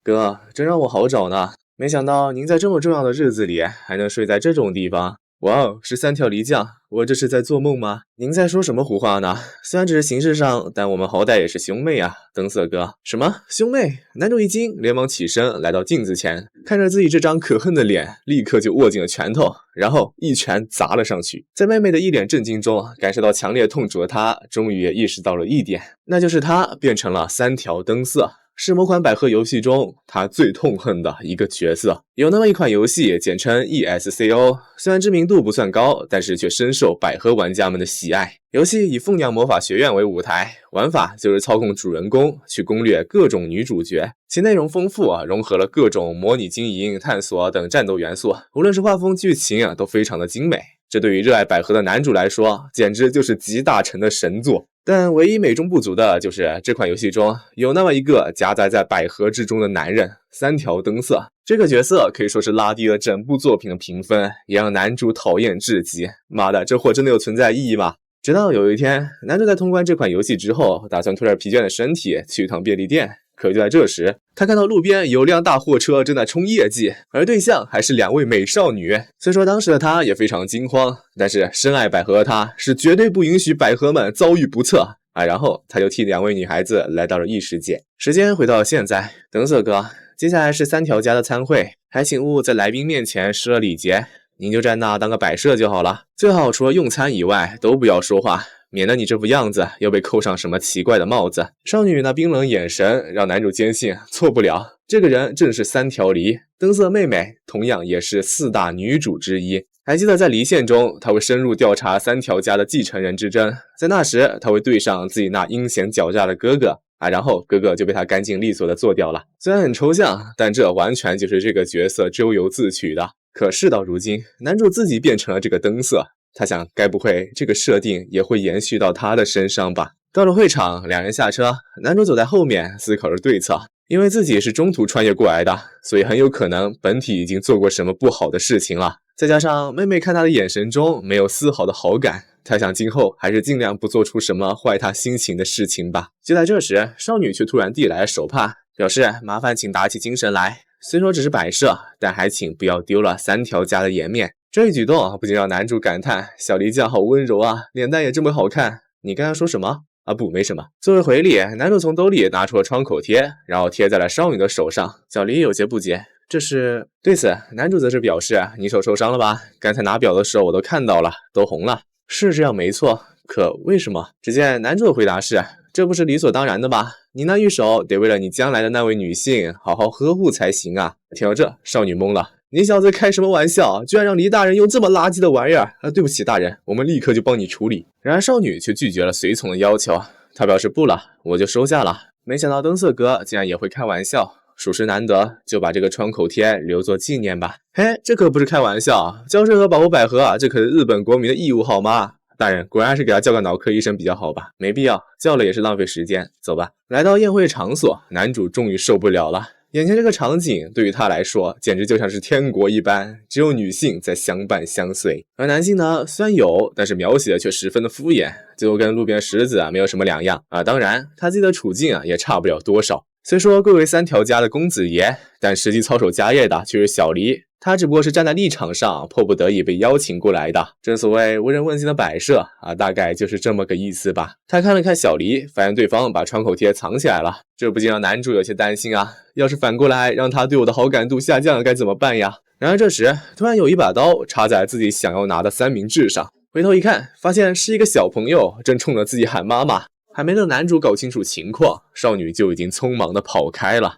哥，真让我好找呢，没想到您在这么重要的日子里还能睡在这种地方。哇哦，是三条离将，我这是在做梦吗？您在说什么胡话呢？虽然只是形式上，但我们好歹也是兄妹啊，灯色哥。什么兄妹？男主一惊，连忙起身来到镜子前，看着自己这张可恨的脸，立刻就握紧了拳头，然后一拳砸了上去。在妹妹的一脸震惊中，感受到强烈痛楚的他，终于也意识到了一点，那就是他变成了三条灯色。是某款百合游戏中他最痛恨的一个角色。有那么一款游戏，简称 ESCO， 虽然知名度不算高，但是却深受百合玩家们的喜爱。游戏以凤娘魔法学院为舞台，玩法就是操控主人公去攻略各种女主角，其内容丰富融合了各种模拟经营、探索等战斗元素，无论是画风、剧情都非常的精美。这对于热爱百合的男主来说，简直就是集大成的神作。但唯一美中不足的就是这款游戏中有那么一个夹杂在百合之中的男人，三条灯色。这个角色可以说是拉低了整部作品的评分，也让男主讨厌至极。妈的，这货真的有存在意义吗？直到有一天，男主在通关这款游戏之后，打算拖着疲倦的身体去一趟便利店。可就在这时，他看到路边有辆大货车正在冲业绩，而对象还是两位美少女。虽说当时的他也非常惊慌，但是深爱百合的他是绝对不允许百合们遭遇不测然后他就替两位女孩子来到了异世界。时间回到了现在，等色哥，接下来是三条家的参会，还请勿在来宾面前失了礼节，您就站那当个摆设就好了，最好除了用餐以外都不要说话，免得你这副样子又被扣上什么奇怪的帽子。少女那冰冷眼神让男主坚信错不了，这个人正是三条梨，灯色妹妹同样也是四大女主之一。还记得在离线中，他会深入调查三条家的继承人之争，在那时他会对上自己那阴险狡诈的哥哥然后哥哥就被他干净利索的做掉了。虽然很抽象，但这完全就是这个角色咎由自取的。可事到如今，男主自己变成了这个灯色，他想该不会这个设定也会延续到他的身上吧。到了会场，两人下车，男主走在后面思考着对策。因为自己是中途穿越过来的，所以很有可能本体已经做过什么不好的事情了。再加上妹妹看他的眼神中没有丝毫的好感，他想今后还是尽量不做出什么坏他心情的事情吧。就在这时，少女却突然递来了手帕，表示麻烦请打起精神来，虽说只是摆设，但还请不要丢了三条家的颜面。这一举动不禁让男主感叹，小梨酱好温柔啊，脸蛋也这么好看。你刚才说什么？不，没什么。作为回礼，男主从兜里拿出了创口贴，然后贴在了少女的手上。小梨有些不解，这是？对此，男主则是表示，你手受伤了吧？刚才拿表的时候我都看到了，都红了。是这样没错，可为什么？只见男主的回答是，这不是理所当然的吧？你那玉手得为了你将来的那位女性好好呵护才行啊。听到这，少女懵了，你小子开什么玩笑，居然让黎大人用这么垃圾的玩意儿对不起大人，我们立刻就帮你处理。然而少女却拒绝了随从的要求，她表示不了，我就收下了。没想到灯色哥竟然也会开玩笑，属实难得，就把这个创口贴留作纪念吧。嘿，这可不是开玩笑，交税和保护百合这可是日本国民的义务好吗？大人果然是给他叫个脑科医生比较好吧，没必要，叫了也是浪费时间，走吧。来到宴会场所，男主终于受不了了，眼前这个场景对于他来说简直就像是天国一般，只有女性在相伴相随，而男性呢虽然有，但是描写的却十分的敷衍，就跟路边石子没有什么两样当然他自己的处境也差不了多少。虽说贵为三条家的公子爷，但实际操守家业的却是小梨，他只不过是站在立场上迫不得已被邀请过来的，正所谓无人问津的摆设大概就是这么个意思吧。他看了看小梨，发现对方把创口贴藏起来了，这不禁让男主有些担心要是反过来让他对我的好感度下降该怎么办呀？然而这时突然有一把刀插在自己想要拿的三明治上，回头一看，发现是一个小朋友正冲着自己喊妈妈。还没等男主搞清楚情况，少女就已经匆忙地跑开了。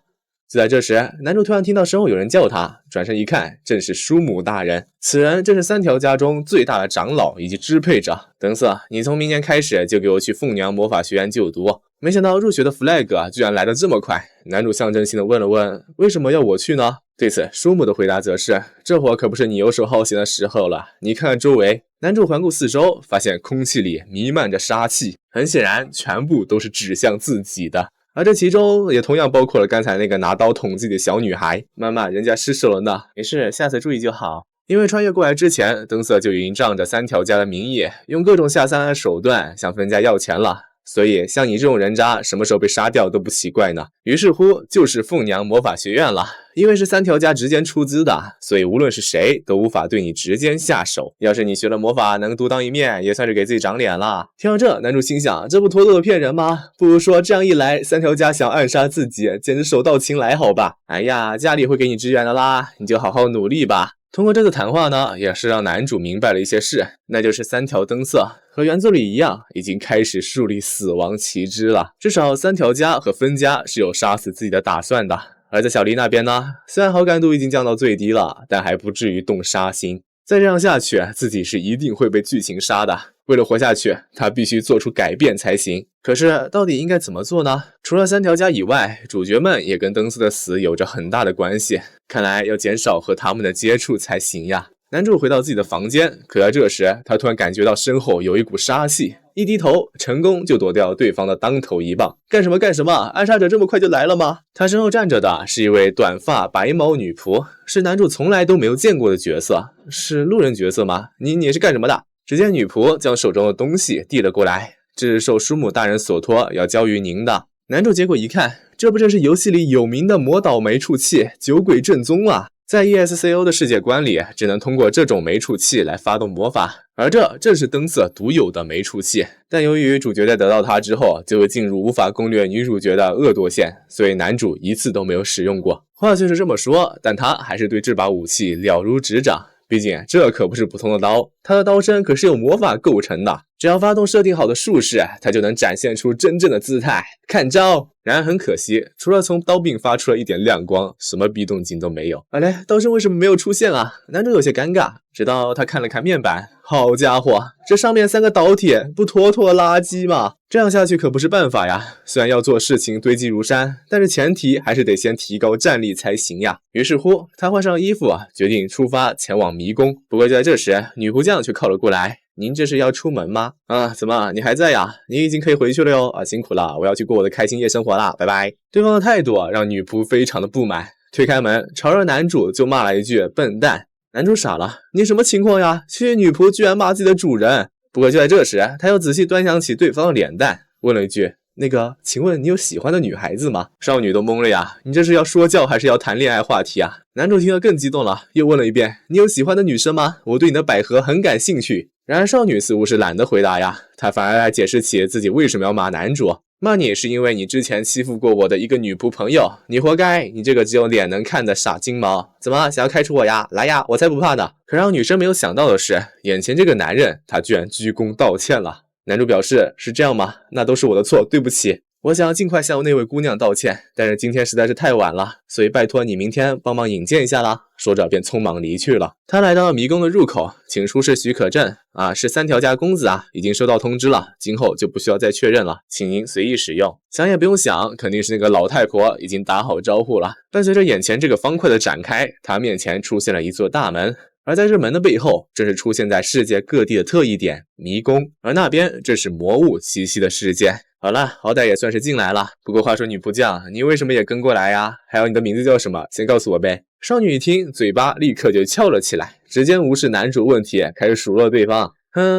就在这时，男主突然听到身后有人叫他，转身一看，正是叔母大人。此人正是三条家中最大的长老以及支配者。等色，你从明年开始就给我去凤娘魔法学院就读。没想到入学的 flag 居然来得这么快。男主象征性地问了问，为什么要我去呢？对此，叔母的回答则是，这会儿可不是你游手好闲的时候了，你看看周围。男主环顾四周，发现空气里弥漫着杀气，很显然全部都是指向自己的。而这其中也同样包括了刚才那个拿刀捅自己的小女孩。妈妈，人家失手了呢，没事，下次注意就好。因为穿越过来之前，灯色就已经仗着三条家的名义，用各种下三滥的手段向分家要钱了。所以像你这种人渣，什么时候被杀掉都不奇怪呢。于是乎，就是凤娘魔法学院了。因为是三条家直接出资的，所以无论是谁都无法对你直接下手。要是你学了魔法能独当一面，也算是给自己长脸了。听到这，男主心想，这不妥妥的骗人吗？不如说这样一来，三条家想暗杀自己，简直手到擒来，好吧？哎呀，家里会给你支援的啦，你就好好努力吧。通过这次谈话呢，也是让男主明白了一些事，那就是三条灯色和原作里一样，已经开始树立死亡旗帜了。至少三条家和分家是有杀死自己的打算的。而在小黎那边呢，虽然好感度已经降到最低了，但还不至于动杀心。再这样下去，自己是一定会被剧情杀的。为了活下去，他必须做出改变才行。可是到底应该怎么做呢？除了三条家以外，主角们也跟灯色的死有着很大的关系。看来要减少和他们的接触才行呀。男主回到自己的房间，可在这时，他突然感觉到身后有一股杀气，一低头，成功就躲掉对方的当头一棒。干什么干什么？暗杀者这么快就来了吗？他身后站着的是一位短发白毛女仆，是男主从来都没有见过的角色。是路人角色吗？你是干什么的？只见女仆将手中的东西递了过来，这是受叔母大人所托要交于您的。男主结果一看，这不正是游戏里有名的魔导没触器酒鬼正宗啊！在 ESCO 的世界观里，只能通过这种没触器来发动魔法，而这正是灯色独有的没触器。但由于主角在得到它之后，就会进入无法攻略女主角的恶惰线，所以男主一次都没有使用过。话虽是这么说，但他还是对这把武器了如指掌。毕竟这可不是普通的刀，它的刀身可是由魔法构成的，只要发动设定好的术式，它就能展现出真正的姿态。看招！然而很可惜，除了从刀柄发出了一点亮光，什么逼动静都没有。哎嘞，刀身为什么没有出现啊？男主有些尴尬，直到他看了看面板，好家伙，这上面3个导铁不妥妥垃圾吗？这样下去可不是办法呀。虽然要做事情堆积如山，但是前提还是得先提高战力才行呀。于是乎，他换上衣服，决定出发前往迷宫。不过就在这时，女仆将却靠了过来。您这是要出门吗？怎么你还在呀？你已经可以回去了哟。辛苦了，我要去过我的开心夜生活啦，拜拜。对方的态度让女仆非常的不满，推开门，朝着男主就骂了一句笨蛋。男主傻了，你什么情况呀？女仆居然骂自己的主人。不过就在这时，他又仔细端详起对方的脸蛋，问了一句，那个，请问你有喜欢的女孩子吗？少女都懵了呀，你这是要说教还是要谈恋爱话题啊？男主听得更激动了，又问了一遍，你有喜欢的女生吗？我对你的百合很感兴趣。然而少女似乎是懒得回答呀，她反而来解释起自己为什么要骂男主。骂你是因为你之前欺负过我的一个女仆朋友，你活该，你这个只有脸能看的傻金毛。怎么想要开除我呀？来呀，我才不怕呢。可让女生没有想到的是，眼前这个男人他居然鞠躬道歉了。男主表示，是这样吗？那都是我的错，对不起。我想尽快向那位姑娘道歉，但是今天实在是太晚了，所以拜托你明天帮忙引荐一下啦。说着便匆忙离去了。他来到了迷宫的入口，请出示许可证是3条家公子已经收到通知了，今后就不需要再确认了，请您随意使用。想也不用想，肯定是那个老太婆已经打好招呼了。伴随着眼前这个方块的展开，他面前出现了一座大门。而在这门的背后，正是出现在世界各地的特异点迷宫，而那边正是魔物栖息的世界。好了，好歹也算是进来了。不过话说女仆将，你为什么也跟过来呀？还有你的名字叫什么？先告诉我呗。少女一听，嘴巴立刻就翘了起来，直接无视男主问题，开始数落对方。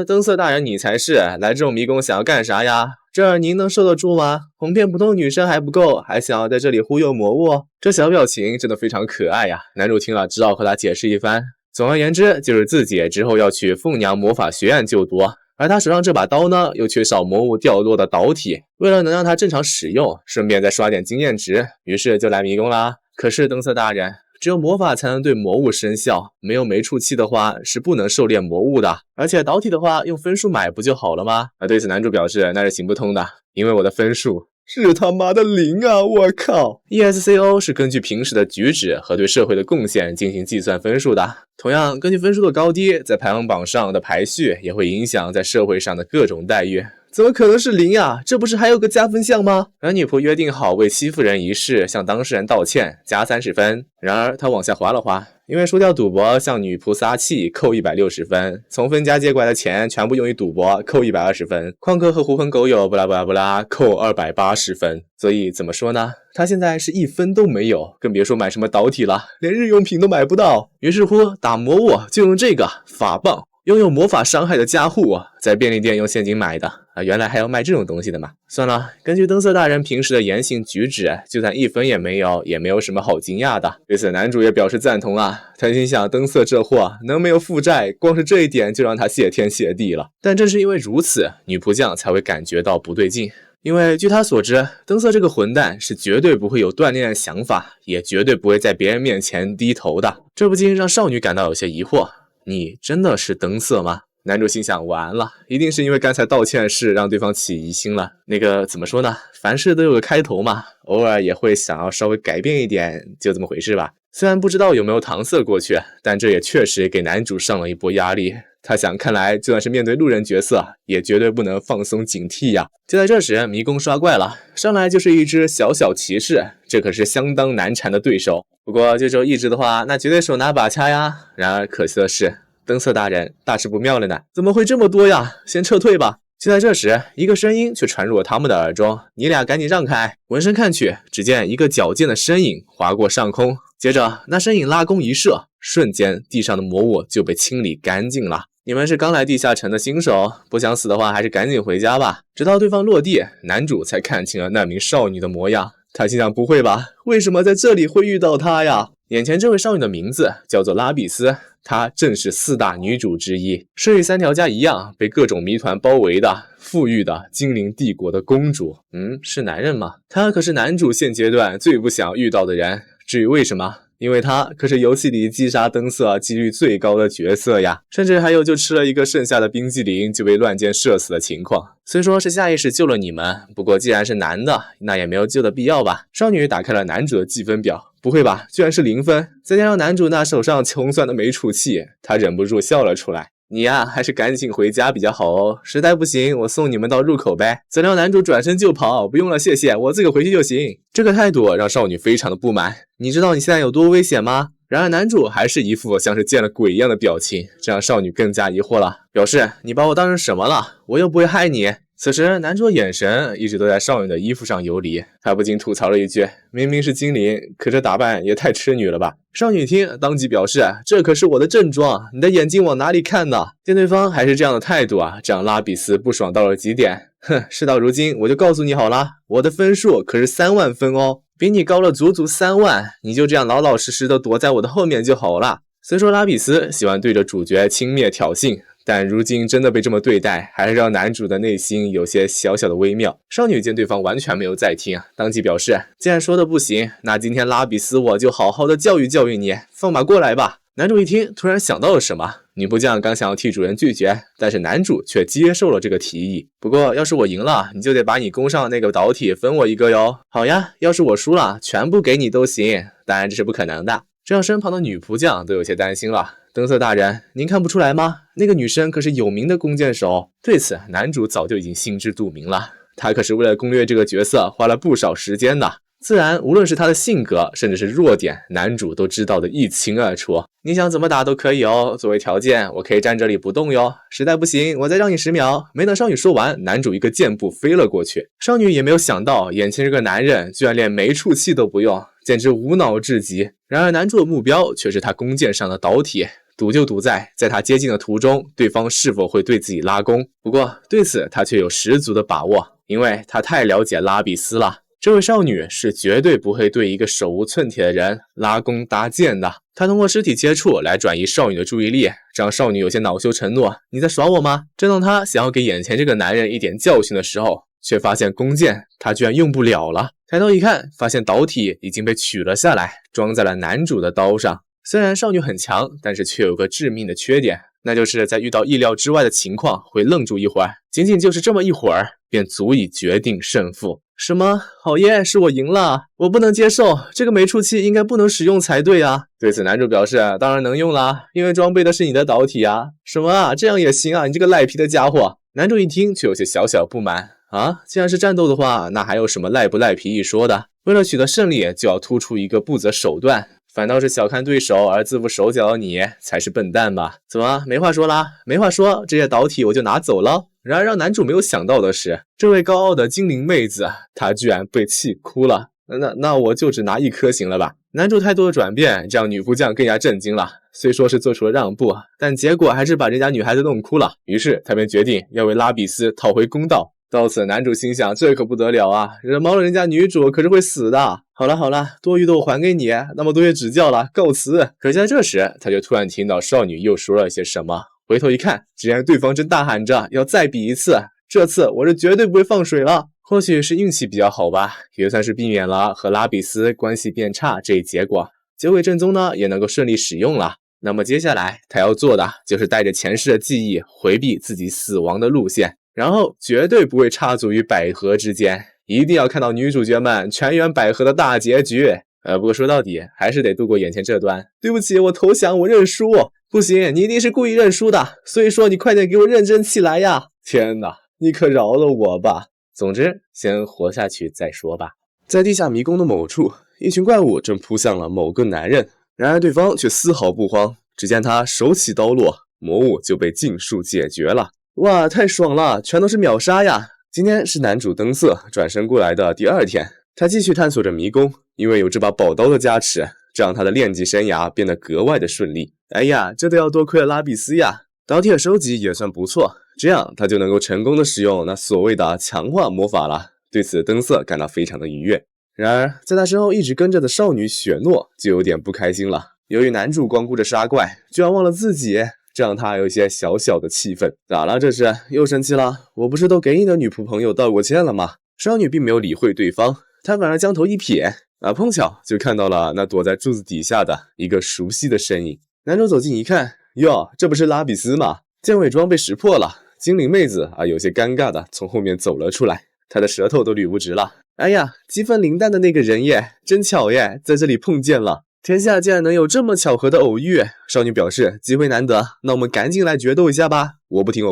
灯色大人你才是，来这种迷宫想要干啥呀？这儿您能受得住吗？哄骗普通女生还不够，还想要在这里忽悠魔物？这小表情真的非常可爱呀。男主听了只好和他解释一番。总而言之，就是自己之后要去凤娘魔法学院就读，而他手上这把刀呢，又缺少魔物掉落的导体，为了能让他正常使用，顺便再刷点经验值，于是就来迷宫啦。可是灯色大人，只有魔法才能对魔物生效，没有没触器的话是不能狩猎魔物的，而且导体的话用分数买不就好了吗？对此男主表示那是行不通的，因为我的分数是他妈的0啊！我靠 ！ESCO 是根据平时的举止和对社会的贡献进行计算分数的。同样，根据分数的高低，在排行榜上的排序也会影响在社会上的各种待遇。怎么可能是0啊？这不是还有个加分项吗？而女仆约定好为欺负人一事向当事人道歉，加30分。然而他往下滑了滑，因为输掉赌博向女仆撒气扣160分，从分家借过来的钱全部用于赌博扣120分，旷课和狐朋狗友不拉不拉不拉扣280分。所以怎么说呢？他现在是1分都没有，更别说买什么导体了，连日用品都买不到。于是乎打魔物就用这个法棒拥有魔法伤害的加护，在便利店用现金买的啊，原来还要卖这种东西的嘛？算了，根据灯色大人平时的言行举止，就算1分也没有，也没有什么好惊讶的。对此，男主也表示赞同啊。他心想，灯色这货能没有负债，光是这一点就让他谢天谢地了。但正是因为如此，女仆将才会感觉到不对劲。因为据他所知，灯色这个混蛋是绝对不会有锻炼的想法，也绝对不会在别人面前低头的。这不禁让少女感到有些疑惑。你真的是灯色吗？男主心想，完了，一定是因为刚才道歉的事让对方起疑心了。那个怎么说呢，凡事都有个开头嘛，偶尔也会想要稍微改变一点，就这么回事吧。虽然不知道有没有搪塞过去，但这也确实给男主上了一波压力。他想，看来就算是面对路人角色，也绝对不能放松警惕呀。就在这时，迷宫刷怪了，上来就是一只小小骑士，这可是相当难缠的对手。不过这时候一只的话，那绝对手拿把掐呀。然而可惜的是，灯色大人大事不妙了呢，怎么会这么多呀？先撤退吧。就在这时，一个声音却传入了他们的耳中，你俩赶紧让开。闻声看去，只见一个矫健的身影划过上空，接着那身影拉弓一射，瞬间地上的魔物就被清理干净了。你们是刚来地下城的新手，不想死的话还是赶紧回家吧。直到对方落地，男主才看清了那名少女的模样。他心想，不会吧，为什么在这里会遇到她呀？眼前这位少女的名字叫做拉比斯，她正是4大女主之一，是与3条家一样被各种谜团包围的富裕的精灵帝国的公主。是男人吗？他可是男主现阶段最不想遇到的人。至于为什么，因为他可是游戏里击杀灯色几率最高的角色呀，甚至还有就吃了一个剩下的冰激凌就被乱箭射死的情况。虽说是下意识救了你们，不过既然是男的，那也没有救的必要吧。少女打开了男主的计分表，不会吧，居然是0分，再加上男主那手上穷酸的没出气，他忍不住笑了出来。你呀，还是赶紧回家比较好哦，实在不行我送你们到入口呗。怎料男主转身就跑，不用了谢谢，我自个回去就行。这个态度让少女非常的不满，你知道你现在有多危险吗？然而男主还是一副像是见了鬼一样的表情，这让少女更加疑惑了，表示你把我当成什么了？我又不会害你。此时男主的眼神一直都在少女的衣服上游离，他不禁吐槽了一句，明明是精灵，可这打扮也太痴女了吧。少女听当即表示，这可是我的正装，你的眼睛往哪里看呢？见对方还是这样的态度啊，这让拉比斯不爽到了极点。事到如今我就告诉你好了，我的分数可是3万分哦，比你高了足足3万，你就这样老老实实的躲在我的后面就好了。虽说拉比斯喜欢对着主角轻蔑挑衅，但如今真的被这么对待，还是让男主的内心有些小小的微妙。少女见对方完全没有在听，当即表示，既然说的不行，那今天拉比斯我就好好的教育教育你，放马过来吧。男主一听，突然想到了什么，女仆将刚想要替主人拒绝，但是男主却接受了这个提议。不过要是我赢了，你就得把你弓上那个导体分我一个哟。好呀，要是我输了，全部给你都行，当然这是不可能的。这让身旁的女仆将都有些担心了。灯色大人，您看不出来吗？那个女生可是有名的弓箭手。对此，男主早就已经心知肚明了，他可是为了攻略这个角色花了不少时间的。自然，无论是他的性格，甚至是弱点，男主都知道的一清二楚。你想怎么打都可以哦，作为条件，我可以站这里不动哟。实在不行，我再让你10秒。没等少女说完，男主一个箭步飞了过去。少女也没有想到，眼前这个男人居然连没触器都不用，简直无脑至极。然而男主的目标却是他弓箭上的导体，赌就赌在他接近的途中，对方是否会对自己拉弓。不过对此他却有十足的把握，因为他太了解拉比斯了。这位少女是绝对不会对一个手无寸铁的人拉弓搭箭的。她通过肢体接触来转移少女的注意力，这让少女有些恼羞成怒，你在耍我吗？正当她想要给眼前这个男人一点教训的时候，却发现弓箭她居然用不了了。抬头一看，发现导体已经被取了下来，装在了男主的刀上。虽然少女很强，但是却有个致命的缺点，那就是在遇到意料之外的情况会愣住一会儿，仅仅就是这么一会儿便足以决定胜负。什么？好耶，是我赢了！我不能接受，这个没触器应该不能使用才对啊。对此男主表示，当然能用啦，因为装备的是你的导体啊。什么啊，这样也行啊，你这个赖皮的家伙。男主一听却有些小小不满啊，既然是战斗的话，那还有什么赖不赖皮一说的？为了取得胜利，就要突出一个不择手段，反倒是小看对手而自负手脚的你才是笨蛋吧？怎么没话说啦？没话说，这些导体我就拿走了。然而让男主没有想到的是，这位高傲的精灵妹子，她居然被气哭了。那我就只拿1颗行了吧？男主态度的转变，让女仆将更加震惊了。虽说是做出了让步，但结果还是把人家女孩子弄哭了。于是他便决定要为拉比斯讨回公道。到此，男主心想，这可不得了啊！惹毛了人家女主可是会死的。好了，多余的我还给你，那么多谢指教了，告辞。可就在这时，他就突然听到少女又说了些什么。回头一看，只见对方正大喊着要再比一次，这次我是绝对不会放水了。或许是运气比较好吧，也算是避免了和拉比斯关系变差这一结果。结尾正宗呢，也能够顺利使用了。那么接下来他要做的就是带着前世的记忆回避自己死亡的路线，然后绝对不会插足于百合之间，一定要看到女主角们全员百合的大结局。不过说到底还是得度过眼前这段。对不起，我投降，我认输。不行，你一定是故意认输的，所以说你快点给我认真起来呀！天哪，你可饶了我吧。总之，先活下去再说吧。在地下迷宫的某处，一群怪物正扑向了某个男人，然而对方却丝毫不慌。只见他手起刀落，魔物就被尽数解决了。哇，太爽了，全都是秒杀呀！今天是男主登色转身过来的第2天，他继续探索着迷宫，因为有这把宝刀的加持，这让他的练级生涯变得格外的顺利。哎呀，这都要多亏了拉比斯呀！刀体的收集也算不错，这样他就能够成功的使用那所谓的强化魔法了。对此登色感到非常的愉悦。然而在他身后一直跟着的少女雪诺就有点不开心了。由于男主光顾着杀怪，居然忘了自己，这让他有一些小小的气愤。咋了这是？又生气了？我不是都给你的女仆朋友道过歉了吗？少女并没有理会对方，她反而将头一撇，碰巧就看到了那躲在柱子底下的一个熟悉的身影。男主走近一看，哟，这不是拉比斯吗？见伪装被识破了，精灵妹子有些尴尬的从后面走了出来，她的舌头都捋不直了。哎呀，积分灵蛋的那个人耶，真巧耶，在这里碰见了。天下竟然能有这么巧合的偶遇，少女表示机会难得，那我们赶紧来决斗一下吧。我不听，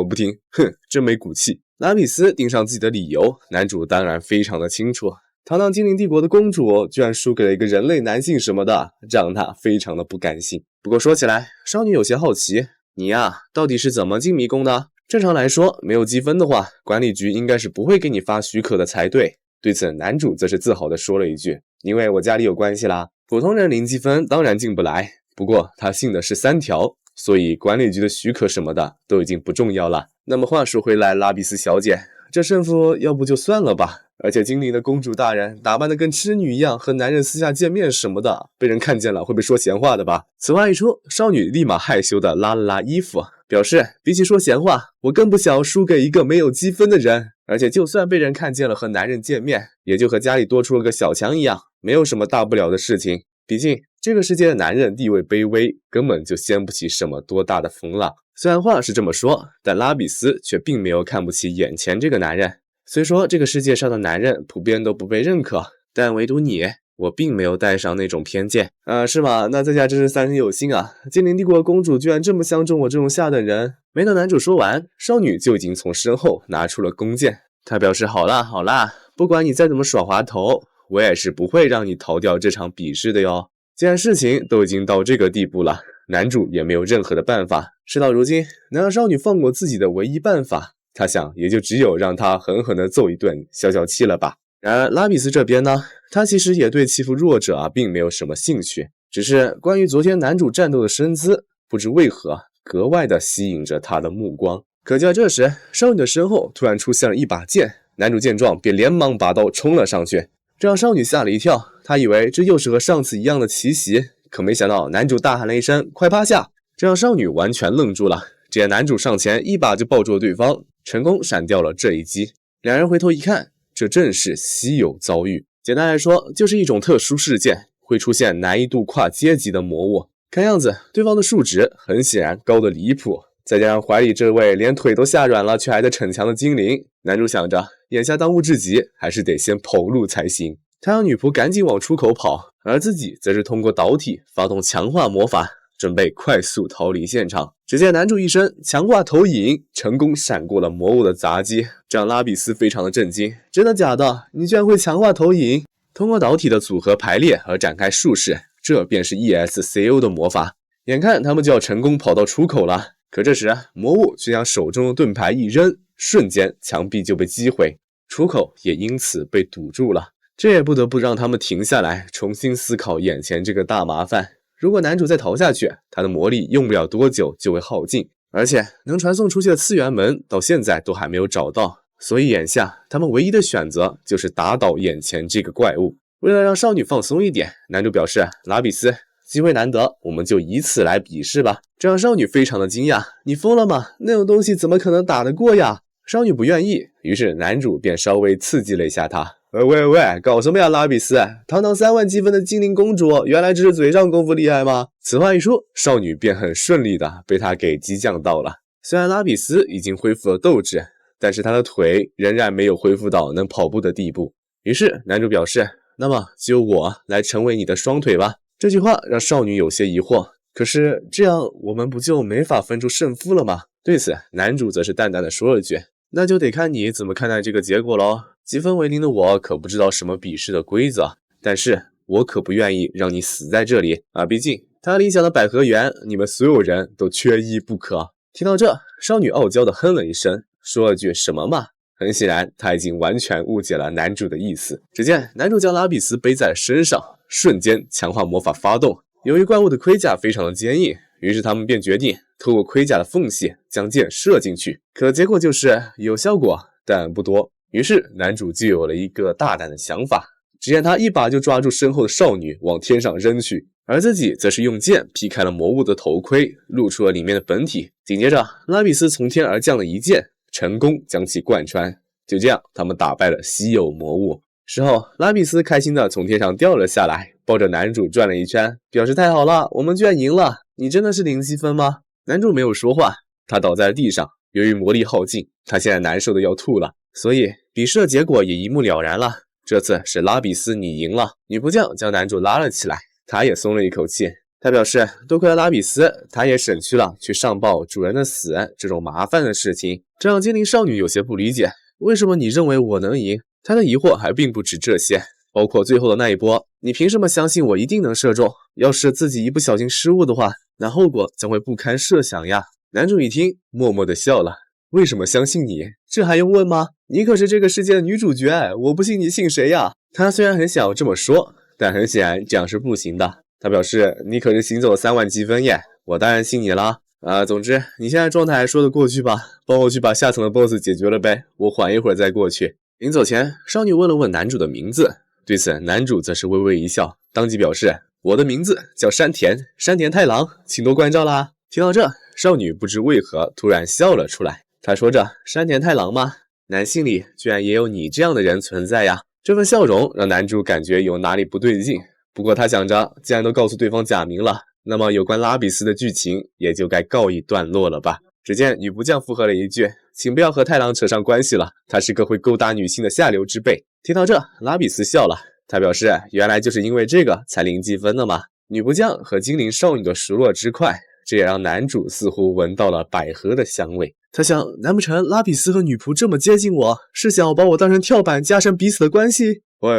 哼，真没骨气。拉比斯盯上自己的理由，男主当然非常的清楚。堂堂精灵帝国的公主居然输给了一个人类男性什么的，让他非常的不甘心。不过说起来，少女有些好奇，你呀，到底是怎么进迷宫的？正常来说，没有积分的话，管理局应该是不会给你发许可的才对。对此，男主则是自豪地说了一句，因为我家里有关系啦，普通人0积分当然进不来。不过他信的是3条，所以管理局的许可什么的都已经不重要了。那么话说回来，拉比斯小姐，这胜负要不就算了吧。而且精灵的公主大人打扮得跟痴女一样，和男人私下见面什么的，被人看见了会被说闲话的吧。此话一出，少女立马害羞地拉了拉衣服，表示比起说闲话，我更不想输给一个没有积分的人。而且就算被人看见了和男人见面，也就和家里多出了个小强一样，没有什么大不了的事情。毕竟这个世界的男人地位卑微，根本就掀不起什么多大的风浪。虽然话是这么说，但拉比斯却并没有看不起眼前这个男人。虽说这个世界上的男人普遍都不被认可，但唯独你，我并没有带上那种偏见。是吗？那在下真是三生有幸啊！精灵帝国的公主居然这么相中我这种下等人。没等男主说完，少女就已经从身后拿出了弓箭。她表示好啦，不管你再怎么耍滑头，我也是不会让你逃掉这场比试的哟。既然事情都已经到这个地步了，男主也没有任何的办法。事到如今，能让少女放过自己的唯一办法，他想也就只有让她狠狠地揍一顿消消气了吧。然而拉比斯这边呢，他其实也对欺负弱者并没有什么兴趣，只是关于昨天男主战斗的身姿，不知为何格外的吸引着他的目光。可就在这时，少女的身后突然出现了一把剑，男主见状便连忙拔刀冲了上去，这让少女吓了一跳，她以为这又是和上次一样的奇袭，可没想到男主大喊了一声快趴下，这让少女完全愣住了。只见男主上前一把就抱住了对方，成功闪掉了这一击。两人回头一看，这正是稀有遭遇，简单来说就是一种特殊事件，会出现难易度跨阶级的魔物。看样子对方的数值很显然高得离谱，再加上怀里这位连腿都吓软了却还在逞强的精灵，男主想着眼下当务之急还是得先跑路才行。他让女仆赶紧往出口跑，而自己则是通过导体发动强化魔法，准备快速逃离现场。只见男主一身强化投影成功闪过了魔物的砸击，这让拉比斯非常的震惊，真的假的？你居然会强化投影？通过导体的组合排列而展开术式，这便是 ESCO 的魔法。眼看他们就要成功跑到出口了，可这时魔物却将手中的盾牌一扔，瞬间墙壁就被击毁，出口也因此被堵住了。这也不得不让他们停下来，重新思考眼前这个大麻烦。如果男主再逃下去，他的魔力用不了多久就会耗尽，而且能传送出去的次元门到现在都还没有找到，所以眼下他们唯一的选择就是打倒眼前这个怪物。为了让少女放松一点，男主表示，拉比斯，机会难得，我们就以此来比试吧。这让少女非常的惊讶，你疯了吗？那种东西怎么可能打得过呀？少女不愿意，于是男主便稍微刺激了一下她。喂，搞什么呀，拉比斯？堂堂3万积分的精灵公主，原来只是嘴上功夫厉害吗？此话一说，少女便很顺利的被他给激将到了。虽然拉比斯已经恢复了斗志，但是他的腿仍然没有恢复到能跑步的地步。于是男主表示，那么就我来成为你的双腿吧。这句话让少女有些疑惑，可是这样我们不就没法分出胜负了吗？对此，男主则是淡淡的说了句，那就得看你怎么看待这个结果咯。积分为零的我可不知道什么比试的规则，但是我可不愿意让你死在这里啊！毕竟他理想的百合园，你们所有人都缺一不可。听到这，少女傲娇的哼了一声，说了句什么嘛？很显然，他已经完全误解了男主的意思。只见男主将拉比斯背在了身上，瞬间强化魔法发动。由于怪物的盔甲非常的坚硬，于是他们便决定透过盔甲的缝隙将箭射进去。可结果就是有效果，但不多。于是男主就有了一个大胆的想法，只见他一把就抓住身后的少女往天上扔去，而自己则是用剑劈开了魔物的头盔，露出了里面的本体。紧接着拉比斯从天而降的一剑成功将其贯穿。就这样，他们打败了稀有魔物。事后拉比斯开心的从天上掉了下来，抱着男主转了一圈，表示太好了，我们居然赢了，你真的是0积分吗？男主没有说话，他倒在了地上。由于魔力耗尽，他现在难受的要吐了，所以比试的结果也一目了然了。这次是拉比斯你赢了。女仆将将男主拉了起来，他也松了一口气。他表示多亏了拉比斯，他也省去了去上报主人的死这种麻烦的事情。这让精灵少女有些不理解，为什么你认为我能赢？她的疑惑还并不止这些，包括最后的那一波，你凭什么相信我一定能射中？要是自己一不小心失误的话，那后果将会不堪设想呀。男主一听，默默地笑了。为什么相信你？这还用问吗？你可是这个世界的女主角，我不信你信谁呀？他虽然很想要这么说，但很显然这样是不行的。他表示，你可是行走3万积分耶，我当然信你啦。总之你现在状态还说得过去吧，帮我去把下层的 BOSS 解决了呗，我缓一会儿再过去。临走前，少女问了问男主的名字，对此男主则是微微一笑，当即表示，我的名字叫山田太郎，请多关照啦。听到这，少女不知为何突然笑了出来。她说着，山田太郎吗？男性里居然也有你这样的人存在呀。这份笑容让男主感觉有哪里不对劲，不过他想着既然都告诉对方假名了，那么有关拉比斯的剧情也就该告一段落了吧。只见女仆将附和了一句，请不要和太郎扯上关系了，他是个会勾搭女性的下流之辈。听到这，拉比斯笑了，他表示原来就是因为这个才0积分的嘛。女仆将和精灵少女的熟络之快，这也让男主似乎闻到了百合的香味。他想，难不成拉比斯和女仆这么接近我，是想要把我当成跳板，加深彼此的关系？喂，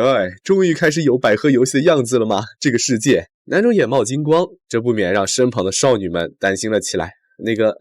终于开始有百合游戏的样子了吗？这个世界。男主眼冒金光，这不免让身旁的少女们担心了起来。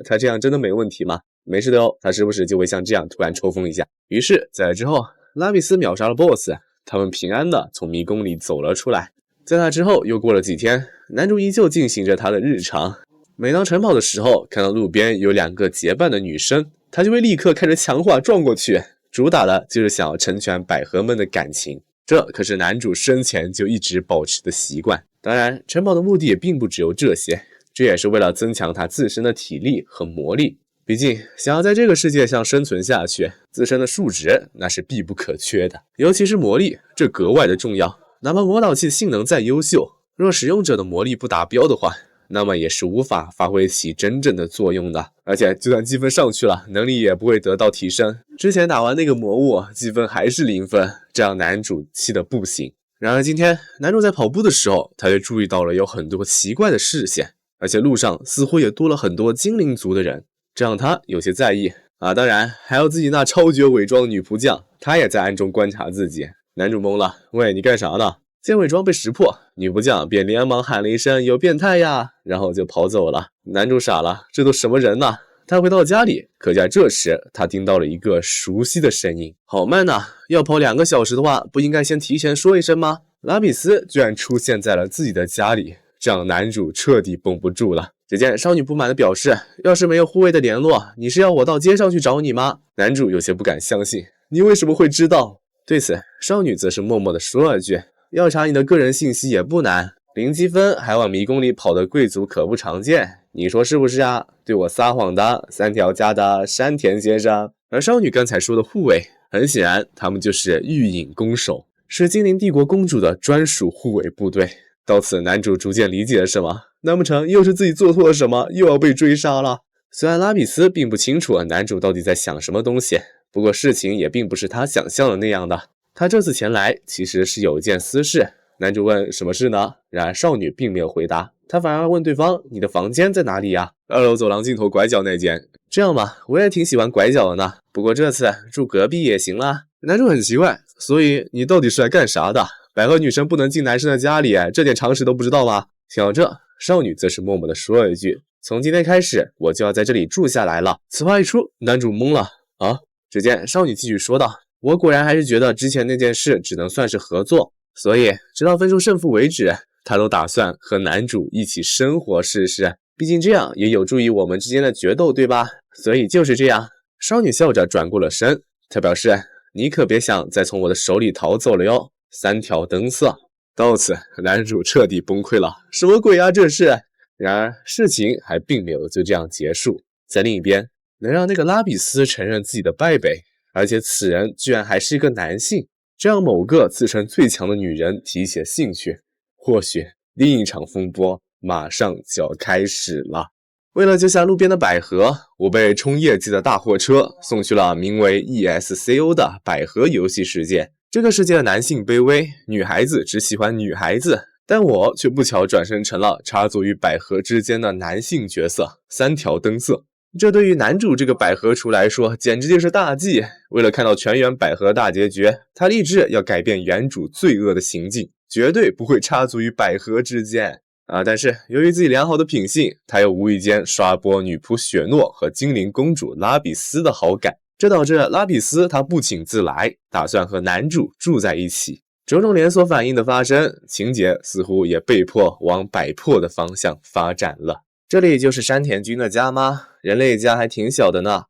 他这样真的没问题吗？没事的哦，他时不时就会像这样突然抽风一下。于是在之后，拉比斯秒杀了 BOSS， 他们平安的从迷宫里走了出来。在那之后又过了几天，男主依旧进行着他的日常。每当晨跑的时候，看到路边有2个结伴的女生，他就会立刻开着强化撞过去，主打的就是想要成全百合们的感情。这可是男主生前就一直保持的习惯。当然，晨跑的目的也并不只有这些，这也是为了增强他自身的体力和魔力。毕竟想要在这个世界上生存下去，自身的数值那是必不可缺的，尤其是魔力，这格外的重要。哪怕魔导器性能再优秀，若使用者的魔力不达标的话，那么也是无法发挥起真正的作用的。而且就算积分上去了，能力也不会得到提升。之前打完那个魔物，积分还是0分，这让男主气得不行。然而今天男主在跑步的时候，他就注意到了有很多奇怪的视线，而且路上似乎也多了很多精灵族的人，这让他有些在意当然还有自己那超绝伪装的女仆将，她也在暗中观察自己。男主懵了，喂，你干啥呢？见伪装被识破，女仆将便连忙喊了一声有变态呀，然后就跑走了。男主傻了，这都什么人呢？他回到家里，可在这时他听到了一个熟悉的声音。好慢呐，要跑2个小时的话，不应该先提前说一声吗？拉比斯居然出现在了自己的家里，这让男主彻底绷不住了。只见少女不满地表示，要是没有护卫的联络，你是要我到街上去找你吗？男主有些不敢相信，你为什么会知道？对此，少女则是默默地说了句，要查你的个人信息也不难，零积分还往迷宫里跑的贵族可不常见，你说是不是啊？对我撒谎的3条家的山田先生。而少女刚才说的护卫，很显然他们就是御影弓手，是精灵帝国公主的专属护卫部队。到此，男主逐渐理解了什么，难不成又是自己做错了什么，又要被追杀了？虽然拉比斯并不清楚男主到底在想什么东西，不过事情也并不是他想象的那样的。他这次前来其实是有一件私事。男主问什么事呢？然而少女并没有回答，他反而问对方，你的房间在哪里呀？2楼走廊尽头拐角那间。这样吧，我也挺喜欢拐角的呢，不过这次住隔壁也行啦。男主很奇怪，所以你到底是来干啥的？百合女神不能进男生的家里，这点常识都不知道吗？听到这，少女则是默默地说了一句，从今天开始我就要在这里住下来了。此话一出，男主懵了啊！只见少女继续说道，我果然还是觉得之前那件事只能算是合作，所以直到分出胜负为止，她都打算和男主一起生活试试，毕竟这样也有助于我们之间的决斗，对吧？所以就是这样。少女笑着转过了身，她表示，你可别想再从我的手里逃走了哟。3条灯色。到此，男主彻底崩溃了，什么鬼啊这是？然而事情还并没有就这样结束。在另一边，能让那个拉比斯承认自己的败北，而且此人居然还是一个男性，这让某个自称最强的女人提起了兴趣，或许另一场风波马上就要开始了。为了救下路边的百合，我被冲业绩的大货车送去了名为 ESCO 的百合游戏世界。这个世界的男性卑微，女孩子只喜欢女孩子，但我却不巧转生成了插足于百合之间的男性角色，3条灯色。这对于男主这个百合厨来说简直就是大忌。为了看到全员百合大结局，他立志要改变原主罪恶的行径，绝对不会插足于百合之间但是由于自己良好的品性，他又无意间刷播女仆雪诺和精灵公主拉比斯的好感，这导致拉比斯他不请自来，打算和男主住在一起。种种连锁反应的发生，情节似乎也被迫往摆破的方向发展了。这里就是山田君的家吗？人类家还挺小的呢。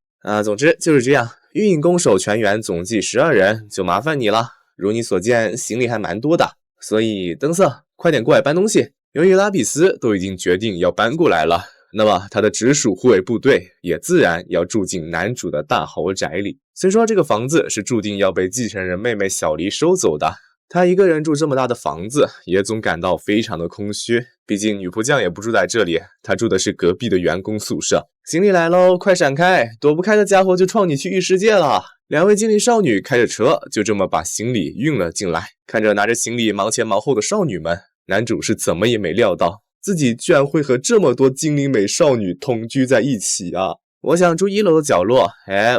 总之就是这样，御影弓手全员总计12人，就麻烦你了。如你所见，行李还蛮多的，所以灯色，快点过来搬东西。由于拉比斯都已经决定要搬过来了，那么他的直属护卫部队也自然要住进男主的大豪宅里。虽说这个房子是注定要被继承人妹妹小黎收走的，他一个人住这么大的房子，也总感到非常的空虚。毕竟女仆匠也不住在这里，他住的是隔壁的员工宿舍。行李来喽，快闪开，躲不开的家伙就创你去异世界了。2位精灵少女开着车，就这么把行李运了进来。看着拿着行李忙前忙后的少女们，男主是怎么也没料到，自己居然会和这么多精灵美少女同居在一起啊！我想住1楼的角落，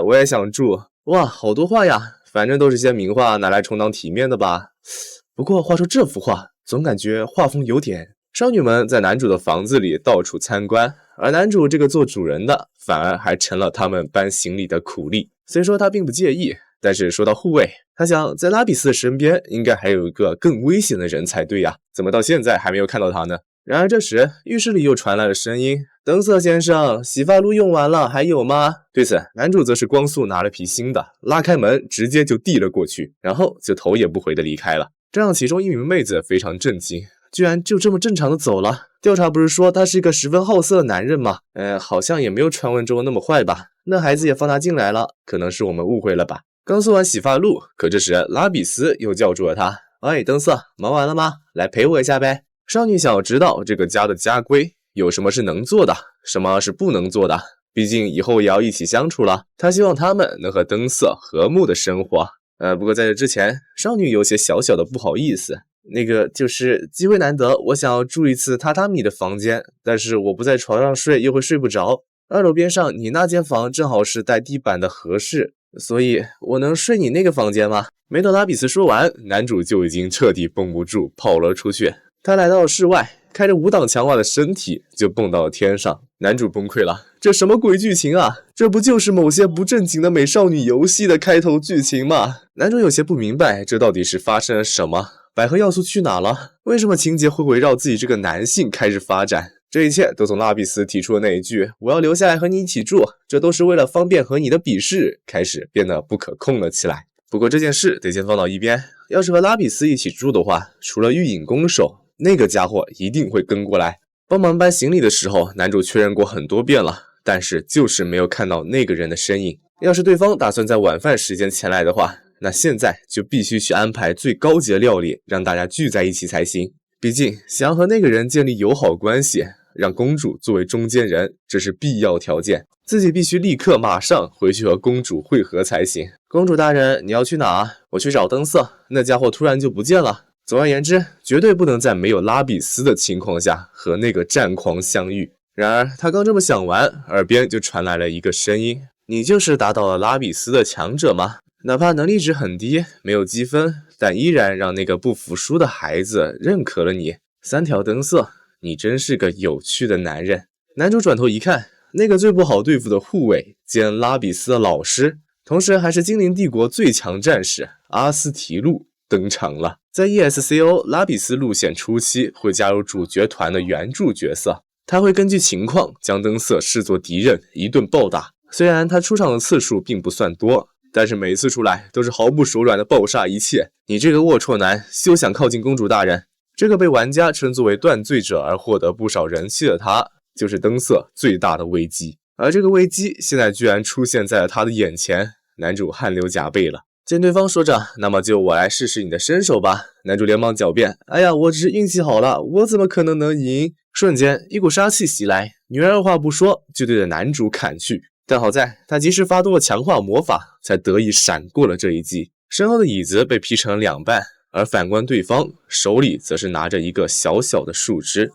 我也想住。哇，好多画呀，反正都是些名画，拿来充当体面的吧。不过话说这幅画，总感觉画风有点……少女们在男主的房子里到处参观，而男主这个做主人的，反而还成了他们搬行李的苦力。虽说他并不介意，但是说到护卫，他想在拉比斯身边应该还有一个更危险的人才对呀，怎么到现在还没有看到他呢？然而这时浴室里又传来了声音，灯色先生，洗发露用完了，还有吗？对此男主则是光速拿了批新的，拉开门直接就递了过去，然后就头也不回的离开了，这让其中一名妹子非常震惊，居然就这么正常的走了。调查不是说他是一个十分好色的男人吗？好像也没有传闻中那么坏吧。那孩子也放他进来了，可能是我们误会了吧。刚送完洗发露，可这时拉比斯又叫住了他，喂，灯色，忙完了吗？来陪我一下呗。少女想要知道这个家的家规，有什么是能做的，什么是不能做的，毕竟以后也要一起相处了。她希望他们能和灯色和睦的生活。不过在这之前，少女有些小小的不好意思。那个就是机会难得，我想要住一次榻榻米的房间，但是我不在床上睡又会睡不着。2楼边上你那间房正好是带地板的合适，所以我能睡你那个房间吗？没等拉比斯说完，男主就已经彻底绷不住跑了出去。他来到了室外，开着5档强化的身体就蹦到了天上。男主崩溃了，这什么鬼剧情啊？这不就是某些不正经的美少女游戏的开头剧情吗？男主有些不明白，这到底是发生了什么？百合要素去哪了？为什么情节会围绕自己这个男性开始发展？这一切都从拉比斯提出的那一句"我要留下来和你一起住"，这都是为了方便和你的比试，开始变得不可控了起来。不过这件事得先放到一边，要是和拉比斯一起住的话，除了御影弓手，那个家伙一定会跟过来。帮忙搬行李的时候，男主确认过很多遍了，但是就是没有看到那个人的身影。要是对方打算在晚饭时间前来的话，那现在就必须去安排最高级的料理，让大家聚在一起才行。毕竟想要和那个人建立友好关系，让公主作为中间人，这是必要条件。自己必须立刻马上回去和公主会合才行。公主大人，你要去哪？我去找灯色，那家伙突然就不见了。总而言之，绝对不能在没有拉比斯的情况下和那个战狂相遇。然而他刚这么想完，耳边就传来了一个声音：你就是打倒了拉比斯的强者吗？哪怕能力值很低，没有积分，但依然让那个不服输的孩子认可了你。3条灯色，你真是个有趣的男人。男主转头一看，那个最不好对付的护卫兼拉比斯的老师，同时还是精灵帝国最强战士阿斯提路登场了。在 ESCO 拉比斯路线初期会加入主角团的援助角色，他会根据情况将灯色视作敌人一顿暴打。虽然他出场的次数并不算多，但是每次出来都是毫不手软的暴杀一切。你这个龌龊男，休想靠近公主大人。这个被玩家称作为断罪者而获得不少人气的他，就是灯色最大的危机。而这个危机现在居然出现在了他的眼前，男主汗流浃背了。见对方说着那么就我来试试你的身手吧，男主连忙狡辩，哎呀，我只是运气好了，我怎么可能能赢？瞬间一股杀气袭来，女人二话不说就对着男主砍去。但好在他及时发动了强化魔法，才得以闪过了这一击。身后的椅子被劈成了2半，而反观对方手里则是拿着一个小小的树枝。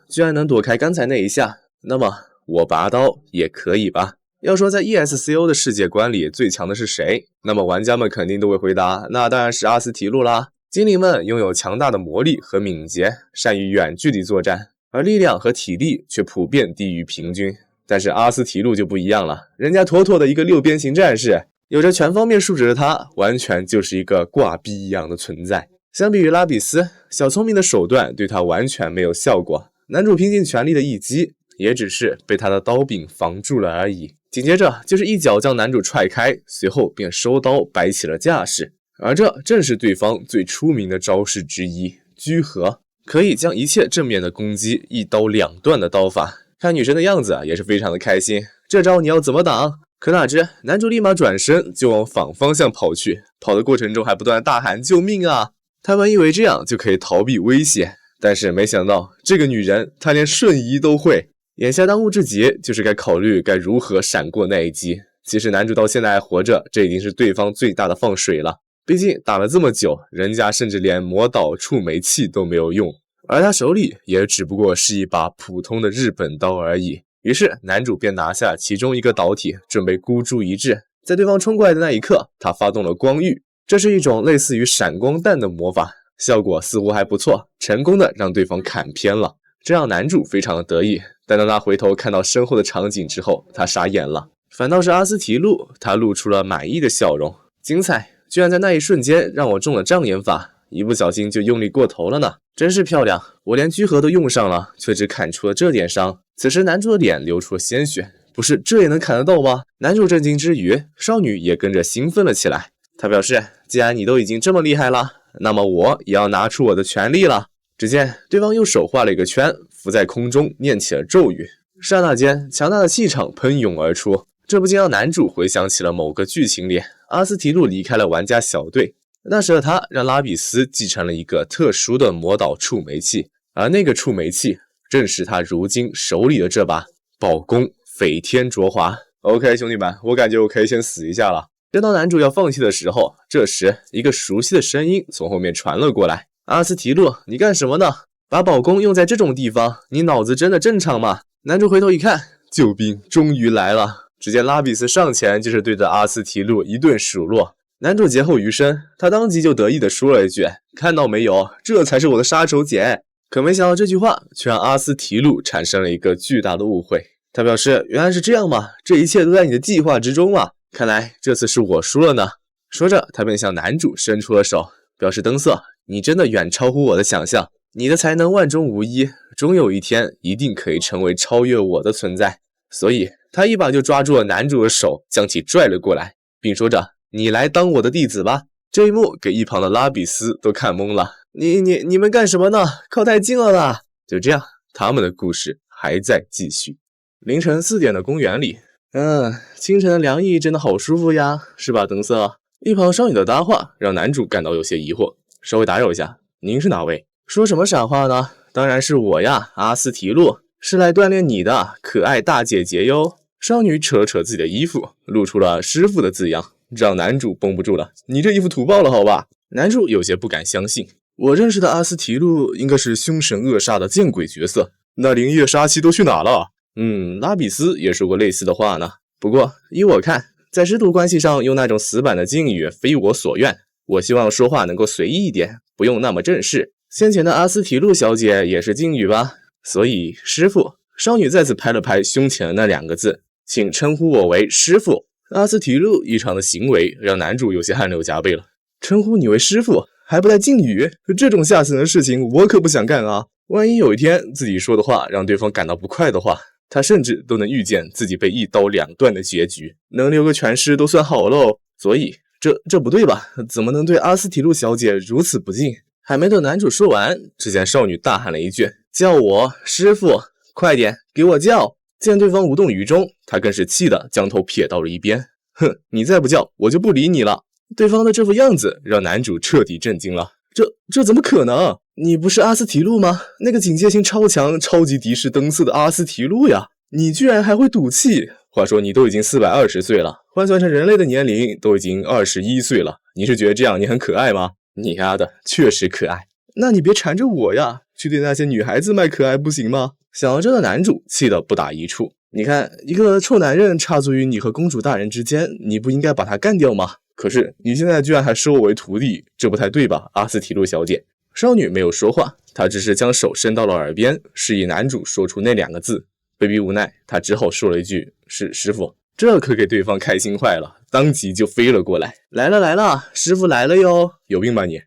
居然能躲开刚才那一下，那么我拔刀也可以吧？要说在 ESCO 的世界观里最强的是谁，那么玩家们肯定都会回答，那当然是阿斯提路啦。精灵们拥有强大的魔力和敏捷，善于远距离作战，而力量和体力却普遍低于平均。但是阿斯提路就不一样了，人家妥妥的一个6边形战士，有着全方面数值的他，完全就是一个挂逼一样的存在。相比于拉比斯，小聪明的手段对他完全没有效果，男主拼尽全力的一击，也只是被他的刀柄防住了而已。紧接着就是一脚将男主踹开，随后便收刀摆起了架势，而这正是对方最出名的招式之一——居合，可以将一切正面的攻击一刀两断的刀法。看女神的样子也是非常的开心，这招你要怎么挡？可哪知男主立马转身就往反方向跑去，跑的过程中还不断大喊救命啊！他本以为这样就可以逃避威胁，但是没想到这个女人她连瞬移都会。眼下当务之急就是该考虑该如何闪过那一击。其实男主到现在还活着，这已经是对方最大的放水了。毕竟打了这么久，人家甚至连魔导触媒器都没有用，而他手里也只不过是一把普通的日本刀而已。于是男主便拿下其中一个导体，准备孤注一掷。在对方冲过来的那一刻，他发动了光域，这是一种类似于闪光弹的魔法，效果似乎还不错，成功的让对方砍偏了。这让男主非常的得意，但当他回头看到身后的场景之后，他傻眼了。反倒是阿斯提路，他露出了满意的笑容。精彩，居然在那一瞬间让我中了障眼法，一不小心就用力过头了呢，真是漂亮。我连居合都用上了，却只砍出了这点伤。此时男主的脸流出了鲜血，不是这也能砍得到吗？男主震惊之余，少女也跟着兴奋了起来。他表示，既然你都已经这么厉害了，那么我也要拿出我的全力了。只见对方用手画了一个圈，浮在空中念起了咒语，刹那间强大的气场喷涌而出，这不禁让男主回想起了某个剧情里阿斯提路离开了玩家小队，那时的他让拉比斯继承了一个特殊的魔导触媒器，而那个触媒器正是他如今手里的这把宝弓斐天灼华。 OK 兄弟们，我感觉我可以先死一下了。正当男主要放弃的时候，这时一个熟悉的声音从后面传了过来，阿斯提路，你干什么呢？把宝弓用在这种地方，你脑子真的正常吗？男主回头一看，救兵终于来了。只见拉比斯上前就是对着阿斯提路一顿数落。男主劫后余生，他当即就得意地说了一句，看到没有，这才是我的杀手锏。可没想到这句话却让阿斯提路产生了一个巨大的误会。他表示原来是这样嘛，这一切都在你的计划之中嘛，看来这次是我输了呢。说着他便向男主伸出了手，表示灯色，你真的远超乎我的想象，你的才能万中无一，终有一天一定可以成为超越我的存在。所以他一把就抓住了男主的手，将其拽了过来，并说着你来当我的弟子吧。这一幕给一旁的拉比斯都看懵了，你们干什么呢？靠太近了啦！就这样，他们的故事还在继续。凌晨4点的公园里，清晨的凉意真的好舒服呀，是吧灯色？一旁少女的搭话让男主感到有些疑惑，稍微打扰一下，您是哪位？说什么傻话呢？当然是我呀，阿斯提路，是来锻炼你的可爱大姐姐哟。少女扯了扯自己的衣服，露出了师傅的字样，让男主绷不住了，你这衣服土爆了好吧？男主有些不敢相信，我认识的阿斯提路应该是凶神恶煞的见鬼角色，那灵液杀气都去哪了？拉比斯也说过类似的话呢。不过依我看，在师徒关系上用那种死板的敬语非我所愿，我希望说话能够随意一点，不用那么正式。先前的阿斯提路小姐也是敬语吧，所以师傅。少女再次拍了拍胸前的那2个字，请称呼我为师傅。阿斯提路异常的行为让男主有些汗流浃背了，称呼你为师傅还不带敬语，这种下层的事情我可不想干啊。万一有一天自己说的话让对方感到不快的话，他甚至都能预见自己被一刀两断的结局，能留个全尸都算好喽。所以这不对吧？怎么能对阿斯提路小姐如此不敬？还没等男主说完，只见少女大喊了一句，叫我师傅，快点给我叫。见对方无动于衷，他更是气得将头撇到了一边，哼，你再不叫我就不理你了。对方的这副样子让男主彻底震惊了，这怎么可能？你不是阿斯提路吗？那个警戒心超强超级敌视灯色的阿斯提路呀，你居然还会赌气。话说你都已经420岁了，换算成人类的年龄都已经21岁了，你是觉得这样你很可爱吗？你丫的确实可爱，那你别缠着我呀，去对那些女孩子卖可爱不行吗？想到这个男主气得不打一处，你看一个臭男人插足于你和公主大人之间，你不应该把他干掉吗？可是你现在居然还收我为徒弟，这不太对吧，阿斯提路小姐？少女没有说话，她只是将手伸到了耳边，示意男主说出那2个字。被逼无奈，她只好说了一句是师傅，这可给对方开心坏了，当即就飞了过来。来了，师傅来了哟，有病吧你？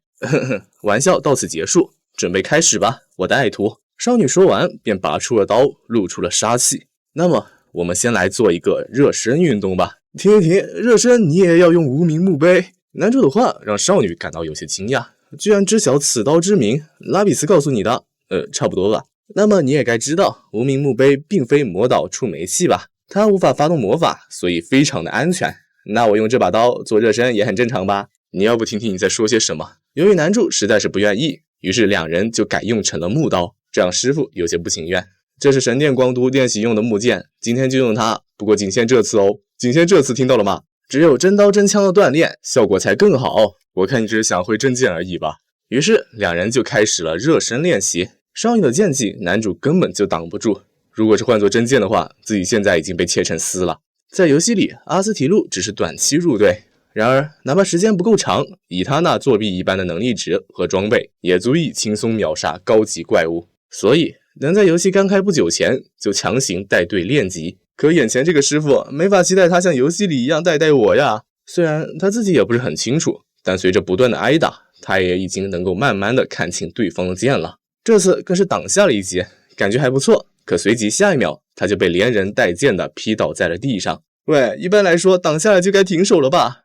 玩笑到此结束，准备开始吧，我的爱徒。少女说完便拔出了刀，露出了杀气。那么我们先来做一个热身运动吧。停，热身你也要用无名墓碑？男主的话让少女感到有些惊讶，居然知晓此刀之名，拉比斯告诉你的？差不多吧。那么你也该知道，无名墓碑并非魔导出煤气吧？它无法发动魔法，所以非常的安全。那我用这把刀做热身也很正常吧？你要不听听你在说些什么？由于男主实在是不愿意，于是2人就改用成了木刀，这让师傅有些不情愿。这是神殿光都练习用的木剑，今天就用它，不过仅限这次哦，仅限这次，听到了吗？只有真刀真枪的锻炼，效果才更好。我看你只是想会真剑而已吧。于是2人就开始了热身练习。少女的剑技，男主根本就挡不住。如果是换作真剑的话，自己现在已经被切成丝了。在游戏里，阿斯提路只是短期入队，然而哪怕时间不够长，以他那作弊一般的能力值和装备，也足以轻松秒杀高级怪物。所以能在游戏刚开不久前就强行带队练级，可眼前这个师傅没法期待他像游戏里一样带我呀。虽然他自己也不是很清楚，但随着不断的挨打，他也已经能够慢慢的看清对方的剑了。这次更是挡下了一击，感觉还不错。可随即下一秒，他就被连人带剑的劈倒在了地上。喂，一般来说挡下来就该停手了吧？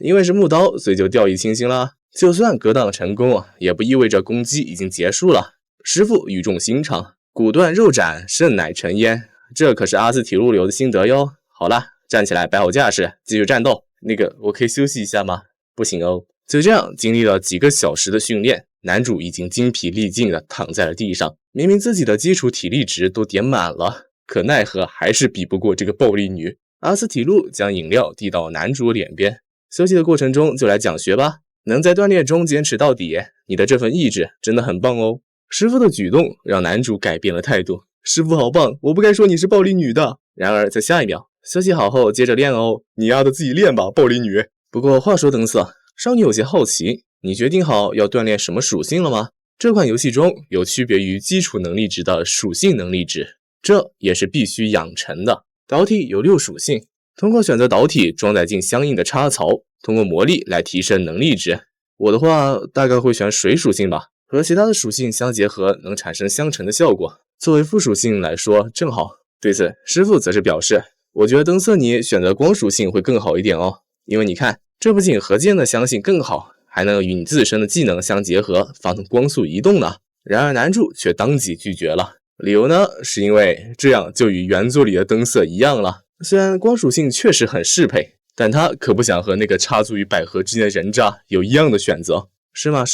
因为是木刀，所以就掉以轻心了。就算格挡成功，也不意味着攻击已经结束了。师傅语重心长，骨断肉斩，胜乃成焉，这可是阿斯提路流的心得哟。好了，站起来摆好架势，继续战斗。那个，我可以休息一下吗？不行哦。就这样，经历了几个小时的训练，男主已经精疲力尽地躺在了地上。明明自己的基础体力值都点满了，可奈何还是比不过这个暴力女。阿斯提路将饮料递到男主脸边，休息的过程中就来讲学吧。能在锻炼中坚持到底，你的这份意志真的很棒哦。师傅的举动让男主改变了态度。师傅好棒，我不该说你是暴力女的。然而在下一秒，休息好后接着练哦。你丫的自己练吧，暴力女。不过话说灯色，少女有些好奇，你决定好要锻炼什么属性了吗？这款游戏中有区别于基础能力值的属性能力值，这也是必须养成的。导体有6属性，通过选择导体装载进相应的插槽，通过魔力来提升能力值。我的话大概会选水属性吧，和其他的属性相结合，能产生相乘的效果。作为副属性来说正好。对此，师傅则是表示，我觉得灯色你选择光属性会更好一点哦，因为你看，这不仅和剑的相性更好，还能与你自身的技能相结合，发动光速移动呢。然而男主却当即拒绝了，理由呢，是因为这样就与原作里的灯色一样了。虽然光属性确实很适配，但他可不想和那个插足于百合之间的人渣有一样的选择。是吗？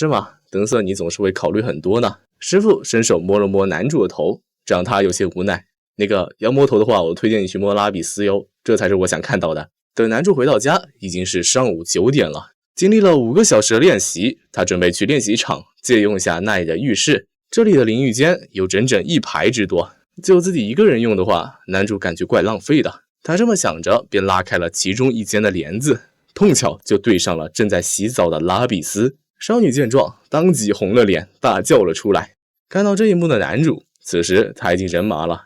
灯色你总是会考虑很多呢。师傅伸手摸了摸男主的头，这让他有些无奈。那个要摸头的话，我推荐你去摸拉比斯哟，这才是我想看到的。等男主回到家，已经是上午9点了。经历了5个小时的练习，他准备去练习场借用一下那里的浴室。这里的淋浴间有整整1排之多，就自己一个人用的话，男主感觉怪浪费的。他这么想着，便拉开了其中一间的帘子，碰巧就对上了正在洗澡的拉比斯。少女见状，当即红了脸，大叫了出来。看到这一幕的男主，此时他已经人麻了。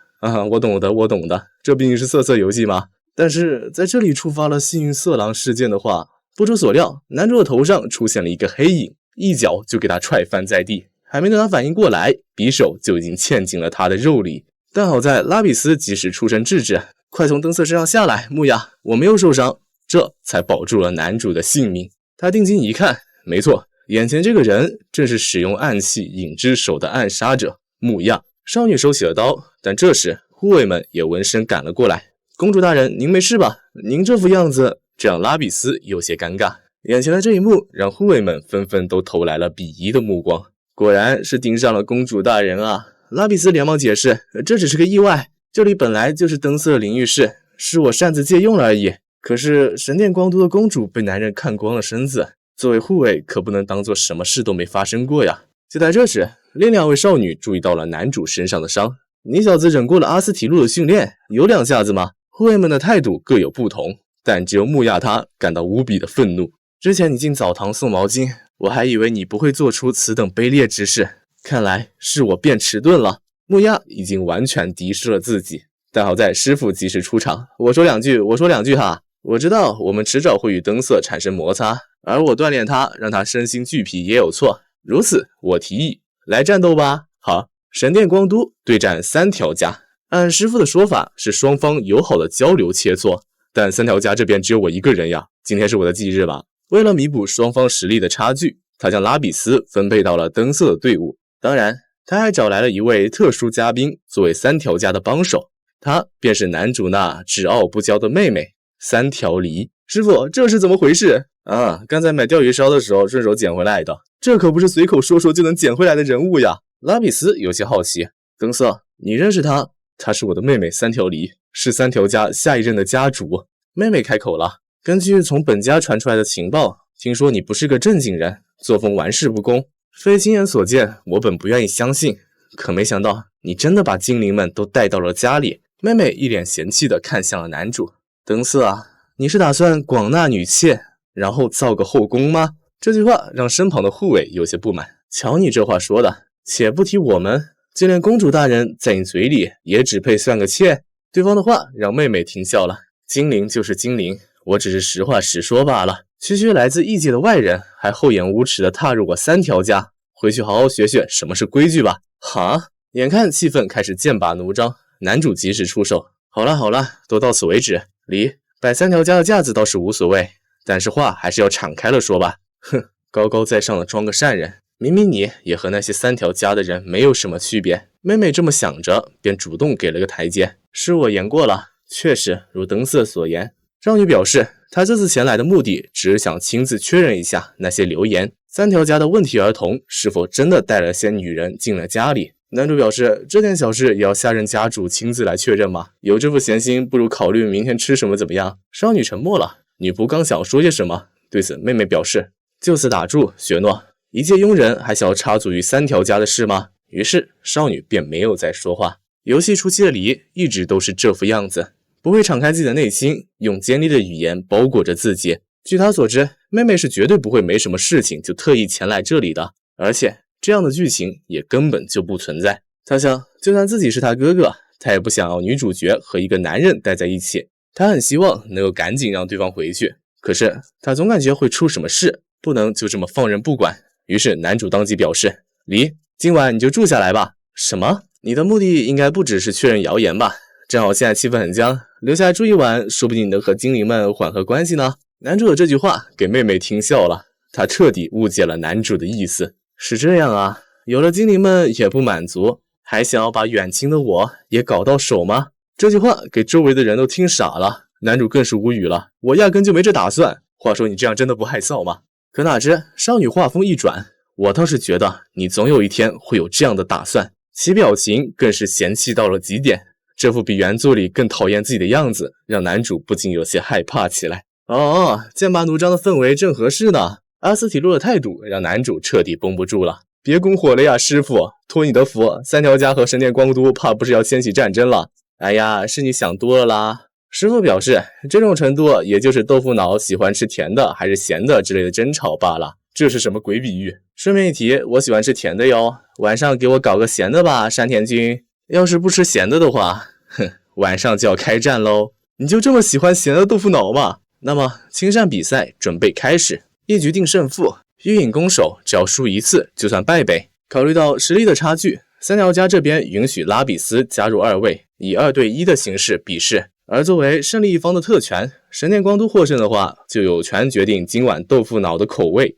我懂的，这毕竟是色游戏嘛。但是在这里触发了幸运色狼事件的话，不出所料，男主的头上出现了一个黑影，一脚就给他踹翻在地。还没等他反应过来，匕首就已经嵌进了他的肉里。但好在拉比斯及时出声制止，快从灯色身上下来，木亚，我没有受伤，这才保住了男主的性命。他定睛一看，没错，眼前这个人正是使用暗器影之手的暗杀者木亚。少女收起了刀，但这时护卫们也闻声赶了过来。公主大人，您没事吧？您这副样子，这让拉比斯有些尴尬。眼前的这一幕让护卫们纷纷都投来了鄙夷的目光。果然是盯上了公主大人啊！拉比斯连忙解释，这只是个意外，这里本来就是灯色淋浴室，是我擅自借用了而已。可是神殿光都的公主被男人看光了身子，作为护卫可不能当做什么事都没发生过呀。就在这时，另2位少女注意到了男主身上的伤。你小子忍过了阿斯提路的训练，有2下子吗？护卫们的态度各有不同，但只有木亚他感到无比的愤怒。之前你进澡堂送毛巾，我还以为你不会做出此等卑劣之事，看来是我变迟钝了。木亚已经完全敌视了自己，但好在师傅及时出场。我说两句哈。我知道我们迟早会与灯色产生摩擦，而我锻炼他，让他身心俱疲也有错。如此，我提议来战斗吧。好，神殿光都对战3条家。按师傅的说法是双方友好的交流切磋，但3条家这边只有我一个人呀。今天是我的忌日吧？为了弥补双方实力的差距，他将拉比斯分配到了灯色的队伍。当然，他还找来了一位特殊嘉宾作为3条家的帮手，他便是男主那只傲不骄的妹妹3条梨。师傅，这是怎么回事？刚才买钓鱼烧的时候顺手捡回来的，这可不是随口说说就能捡回来的人物呀。拉比斯有些好奇，灯色，你认识她？她是我的妹妹3条梨，是3条家下一任的家主。妹妹开口了，根据从本家传出来的情报，听说你不是个正经人，作风玩世不恭，非亲眼所见，我本不愿意相信，可没想到你真的把精灵们都带到了家里。妹妹一脸嫌弃地看向了男主，灯色啊，你是打算广纳女妾，然后造个后宫吗？这句话让身旁的护卫有些不满。瞧你这话说的，且不提我们，就连公主大人在你嘴里也只配算个妾。对方的话让妹妹停笑了。精灵就是精灵，我只是实话实说罢了。区区来自异界的外人，还厚颜无耻地踏入我3条家，回去好好学学什么是规矩吧。哈！眼看气氛开始剑拔弩张，男主及时出手。好了，都到此为止。离摆3条家的架子倒是无所谓，但是话还是要敞开了说吧。哼，高高在上的装个善人，明明你也和那些3条家的人没有什么区别。妹妹这么想着，便主动给了个台阶。是我言过了，确实如灯色所言。少女表示，她这次前来的目的只是想亲自确认一下那些流言，3条家的问题儿童是否真的带了些女人进了家里。男主表示，这件小事也要下任家主亲自来确认吗？有这副闲心，不如考虑明天吃什么怎么样？少女沉默了，女仆刚想说些什么，对此妹妹表示，就此打住，雪诺，一介庸人还想要插足于3条家的事吗？于是少女便没有再说话。游戏初期的梨一直都是这副样子，不会敞开自己的内心，用尖利的语言包裹着自己。据他所知，妹妹是绝对不会没什么事情就特意前来这里的，而且这样的剧情也根本就不存在。他想，就算自己是他哥哥，他也不想要女主角和一个男人待在一起。他很希望能够赶紧让对方回去，可是他总感觉会出什么事，不能就这么放任不管。于是男主当即表示，离，今晚你就住下来吧。什么？你的目的应该不只是确认谣言吧？正好现在气氛很僵，留下来住一晚，说不定能和精灵们缓和关系呢。男主的这句话给妹妹听笑了，她彻底误解了男主的意思。是这样啊，有了精灵们也不满足，还想要把远亲的我也搞到手吗？这句话给周围的人都听傻了，男主更是无语了，我压根就没这打算。话说你这样真的不害臊吗？可哪知少女话锋一转，我倒是觉得你总有一天会有这样的打算。其表情更是嫌弃到了极点，这副比原作里更讨厌自己的样子，让男主不禁有些害怕起来。剑拔弩张的氛围正合适呢。阿斯提洛的态度让男主彻底绷不住了。别拱火了呀，师傅，托你的福，三条家和神殿光都怕不是要掀起战争了。哎呀，是你想多了啦。师傅表示，这种程度也就是豆腐脑喜欢吃甜的还是咸的之类的争吵罢了。这是什么鬼比喻？顺便一提，我喜欢吃甜的哟，晚上给我搞个咸的吧，山田君。要是不吃咸的话，晚上就要开战喽。你就这么喜欢咸的豆腐脑吗？那么青扇比赛准备开始，一局定胜负，御影攻守只要输一次就算败北。考虑到实力的差距，三条家这边允许拉比斯加入二位，以2对1的形式比试。而作为胜利一方的特权，神殿光都获胜的话，就有权决定今晚豆腐脑的口味。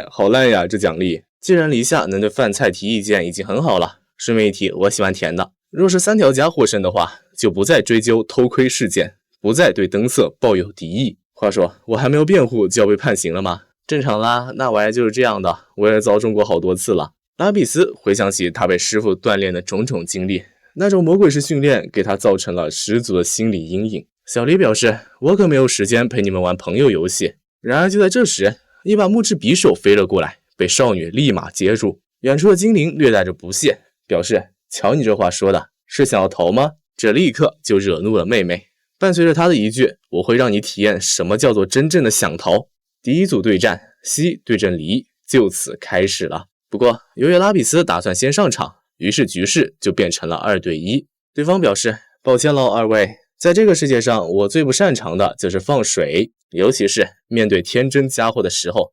好烂呀，这奖励。寄人篱下能对饭菜提意见已经很好了。顺便一提，我喜欢甜的。若是三条家获胜的话，就不再追究偷窥事件，不再对灯色抱有敌意。话说，我还没有辩护就要被判刑了吗？正常啦，那玩意就是这样的，我也遭中过好多次了。拉比斯回想起他被师傅锻炼的种种经历，那种魔鬼式训练给他造成了十足的心理阴影。小黎表示，我可没有时间陪你们玩朋友游戏。然而就在这时，一把木质匕首飞了过来，被少女立马接住。远处的精灵略带着不屑，表示，瞧你这话说的，是想要逃吗？这立刻就惹怒了妹妹。伴随着他的一句，我会让你体验什么叫做真正的想逃。第一组对战，西对阵黎，就此开始了。不过由于拉比斯打算先上场，于是局势就变成了2对1。对方表示，抱歉喽二位，在这个世界上我最不擅长的就是放水，尤其是面对天真家伙的时候。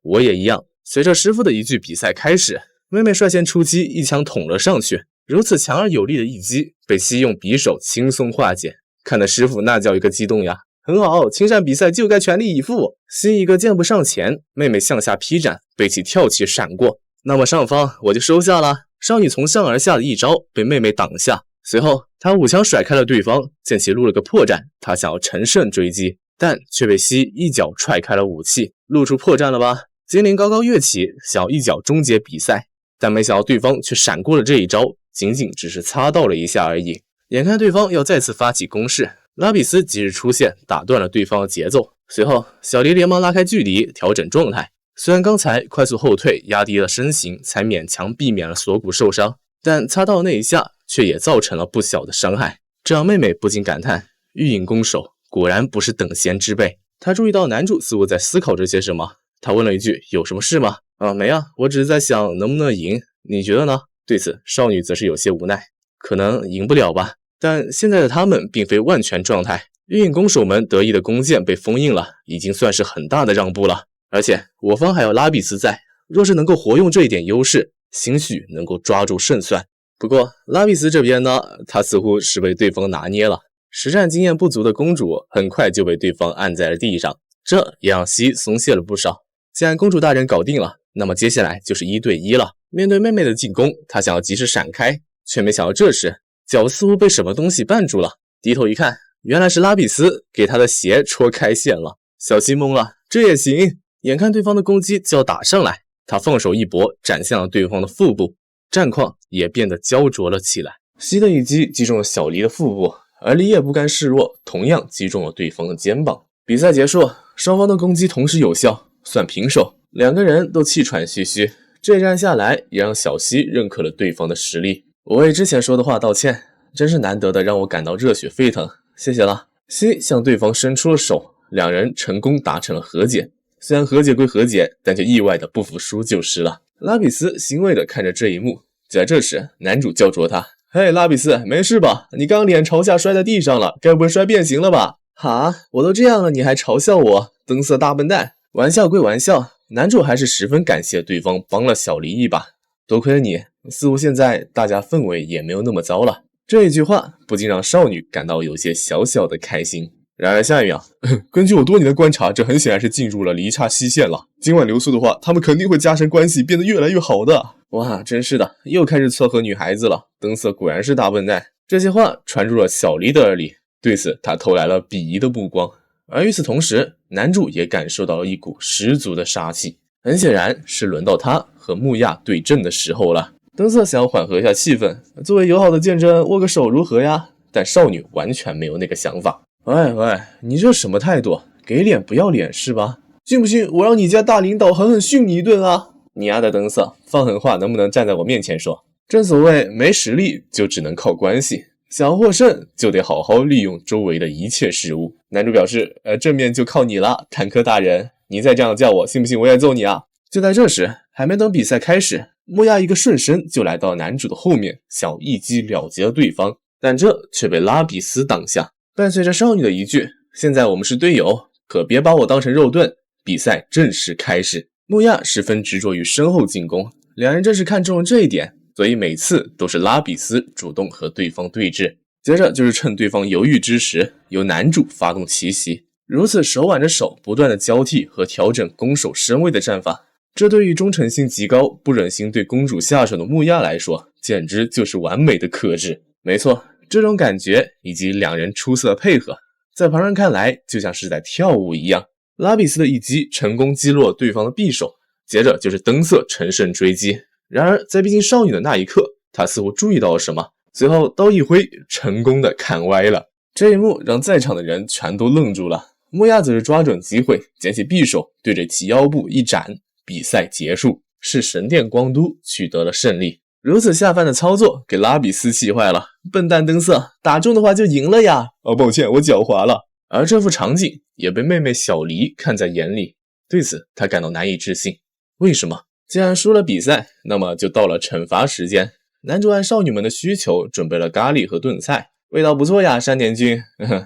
我也一样。随着师傅的一句比赛开始，妹妹率先出击，一枪捅了上去。如此强而有力的一击，被西用匕首轻松化解，看得师傅那叫一个激动呀。很好，青扇比赛就该全力以赴。西一个箭步上前，妹妹向下劈斩，被其跳起闪过。那么上方我就收下了。少女从上而下的一招被妹妹挡下，随后她5枪甩开了对方，见其露了个破绽，她想要乘胜追击，但却被西一脚踹开了武器，露出破绽了吧？精灵高高跃起，想要一脚终结比赛，但没想到对方却闪过了这一招，仅仅只是擦到了一下而已。眼看对方要再次发起攻势，拉比斯及时出现，打断了对方的节奏。随后小黎连忙拉开距离，调整状态。虽然刚才快速后退压低了身形，才勉强避免了锁骨受伤，但擦到的那一下却也造成了不小的伤害，这让妹妹不禁感叹，御影攻手果然不是等闲之辈。她注意到男主似乎在思考着些什么，她问了一句，有什么事吗？没啊，我只是在想能不能赢，你觉得呢？对此少女则是有些无奈，可能赢不了吧，但现在的他们并非万全状态，御影攻手们得意的弓箭被封印了，已经算是很大的让步了。而且我方还有拉比斯在，若是能够活用这一点优势，兴许能够抓住胜算。不过拉比斯这边呢，他似乎是被对方拿捏了，实战经验不足的公主很快就被对方按在了地上，这也让西松懈了不少。既然公主大人搞定了，那么接下来就是1对1了。面对妹妹的进攻，他想要及时闪开，却没想到这时脚似乎被什么东西绊住了，低头一看，原来是拉比斯给他的鞋戳开线了。小西懵了，这也行？眼看对方的攻击就要打上来，他放手一搏，斩向了对方的腹部，战况也变得焦灼了起来。西的一击击中了小黎的腹部，而黎也不甘示弱，同样击中了对方的肩膀。比赛结束，双方的攻击同时有效，算平手，两个人都气喘吁吁。这一战下来，也让小西认可了对方的实力。我为之前说的话道歉，真是难得的让我感到热血沸腾，谢谢了。西向对方伸出了手，两人成功达成了和解。虽然和解归和解，但却意外的不服输就是了。拉比斯欣慰地看着这一幕。就在这时，男主叫住他：“嘿，拉比斯，没事吧？你刚脸朝下摔在地上了，该不会摔变形了吧？”“哈，我都这样了，你还嘲笑我，灯色大笨蛋！”玩笑归玩笑，男主还是十分感谢对方帮了小黎一把。多亏了你，似乎现在大家氛围也没有那么糟了。这一句话不禁让少女感到有些小小的开心。然而下一秒，根据我多年的观察，这很显然是进入了离岔西线了。今晚留宿的话，他们肯定会加深关系，变得越来越好的。哇，真是的，又开始撮合女孩子了。灯色果然是大笨蛋。这些话传入了小黎的耳里，对此他投来了鄙夷的目光。而与此同时，男主也感受到了一股十足的杀气。很显然是轮到他和木亚对阵的时候了。灯色想要缓和一下气氛，作为友好的见证，握个手如何呀？但少女完全没有那个想法。喂，你这什么态度？给脸不要脸是吧？信不信我让你家大领导狠狠训你一顿啊？你丫的灯色，放狠话能不能站在我面前说？正所谓没实力就只能靠关系，想要获胜就得好好利用周围的一切事物。男主表示，正面就靠你了，坦克大人，你再这样叫我，信不信我也揍你啊？就在这时，还没等比赛开始，木亚一个瞬身就来到男主的后面，想一击了结了对方，但这却被拉比斯挡下。伴随着少女的一句，现在我们是队友，可别把我当成肉盾，比赛正式开始。木亚十分执着于身后进攻，两人正是看中了这一点，所以每次都是拉比斯主动和对方对峙，接着就是趁对方犹豫之时，由男主发动奇袭。如此手挽着手不断的交替和调整攻守身位的战法，这对于忠诚性极高、不忍心对公主下手的木亚来说，简直就是完美的克制。没错，这种感觉以及两人出色的配合，在旁人看来就像是在跳舞一样。拉比斯的一击成功击落对方的匕首，接着就是灯色乘胜追击。然而在逼近少女的那一刻，他似乎注意到了什么，随后刀一挥，成功的砍歪了。这一幕让在场的人全都愣住了。木亚则是抓准机会，捡起匕首对着其腰部一斩，比赛结束，是神殿光都取得了胜利。如此下饭的操作给拉比斯气坏了，笨蛋灯色，打中的话就赢了呀！抱歉，我脚滑了。而这幅场景也被妹妹小黎看在眼里，对此她感到难以置信。为什么？既然输了比赛，那么就到了惩罚时间。男主按少女们的需求准备了咖喱和炖菜，味道不错呀，山田君，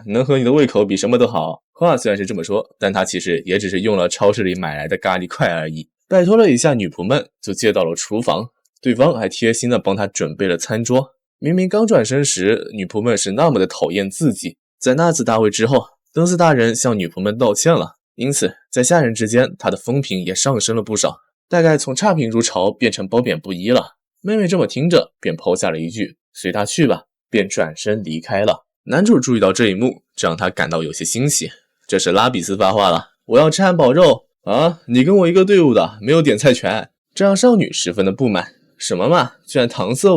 能合你的胃口比什么都好。话虽然是这么说，但他其实也只是用了超市里买来的咖喱块而已。拜托了一下女仆们，就借到了厨房，对方还贴心的帮他准备了餐桌。明明刚转身时，女仆们是那么的讨厌自己。在那次大会之后，灯斯大人向女仆们道歉了，因此在下人之间，他的风评也上升了不少，大概从差评如潮变成褒贬不一了。妹妹这么听着，便抛下了一句随他去吧，便转身离开了。男主注意到这一幕，这让他感到有些欣喜。这时拉比斯发话了，我要吃汉堡肉啊，你跟我一个队伍的，没有点菜权。这让少女十分的不满，什么嘛，居然搪塞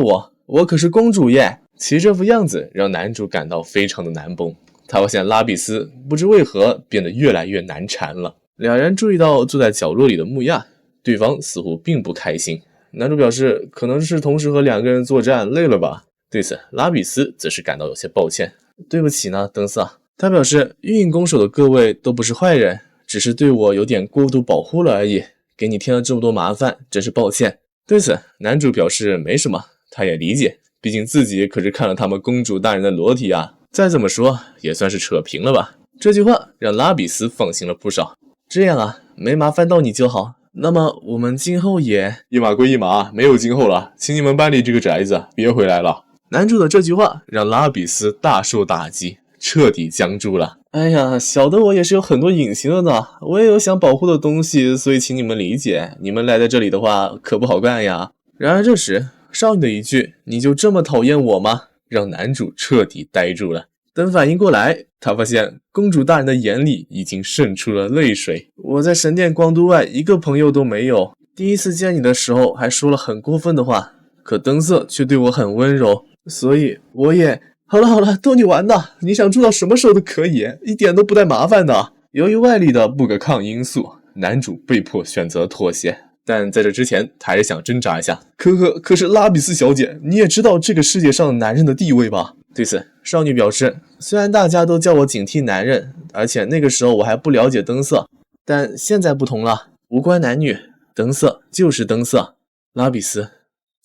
我可是公主耶。其这副样子让男主感到非常的难绷，他发现拉比斯不知为何变得越来越难缠了。两人注意到坐在角落里的木亚，对方似乎并不开心。男主表示可能是同时和两个人作战累了吧。对此拉比斯则是感到有些抱歉，对不起呢灯色。他表示运营攻守的各位都不是坏人，只是对我有点过度保护了而已，给你添了这么多麻烦，真是抱歉。对此男主表示没什么，他也理解，毕竟自己可是看了他们公主大人的裸体啊，再怎么说也算是扯平了吧。这句话让拉比斯放心了不少。这样啊，没麻烦到你就好，那么我们今后也一码归一码，没有今后了，请你们搬离这个宅子，别回来了。男主的这句话让拉比斯大受打击，彻底僵住了。哎呀，小的我也是有很多隐形的呢，我也有想保护的东西，所以请你们理解，你们来在这里的话可不好干呀。然而这时少女的一句你就这么讨厌我吗，让男主彻底呆住了。等反应过来，他发现公主大人的眼里已经渗出了泪水。我在神殿光都外一个朋友都没有，第一次见你的时候还说了很过分的话，可灯色却对我很温柔，所以我也好了，逗你玩的，你想住到什么时候都可以，一点都不带麻烦的。由于外力的不可抗因素，男主被迫选择妥协，但在这之前他还是想挣扎一下。可是拉比斯小姐，你也知道这个世界上男人的地位吧？对此少女表示，虽然大家都叫我警惕男人，而且那个时候我还不了解灯色，但现在不同了，无关男女，灯色就是灯色。拉比斯，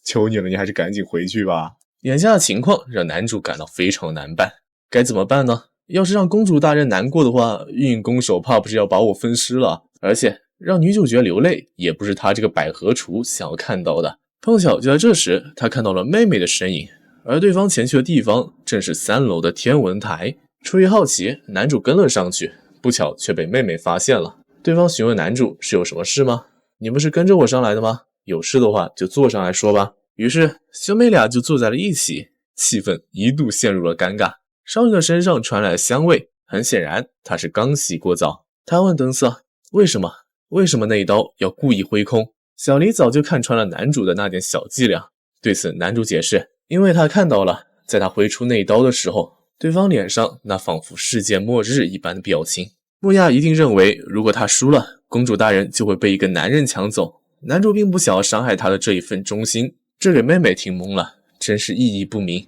求你了，你还是赶紧回去吧。眼下的情况让男主感到非常难办，该怎么办呢？要是让公主大人难过的话，运营弓手怕不是要把我分尸了。而且让女主角流泪也不是他这个百合厨想要看到的。碰巧就在这时，他看到了妹妹的身影，而对方前去的地方正是3楼的天文台。出于好奇，男主跟了上去，不巧却被妹妹发现了。对方询问男主是有什么事吗？你不是跟着我上来的吗？有事的话就坐上来说吧。于是兄妹俩就坐在了一起，气氛一度陷入了尴尬。少女的身上传来了香味，很显然她是刚洗过澡。她问灯色，为什么那一刀要故意挥空？小黎早就看穿了男主的那点小伎俩。对此男主解释，因为他看到了，在他挥出那一刀的时候，对方脸上那仿佛世界末日一般的表情。木亚一定认为，如果他输了，公主大人就会被一个男人抢走。男主并不想要伤害他的这一份忠心，这给妹妹听懵了，真是意义不明。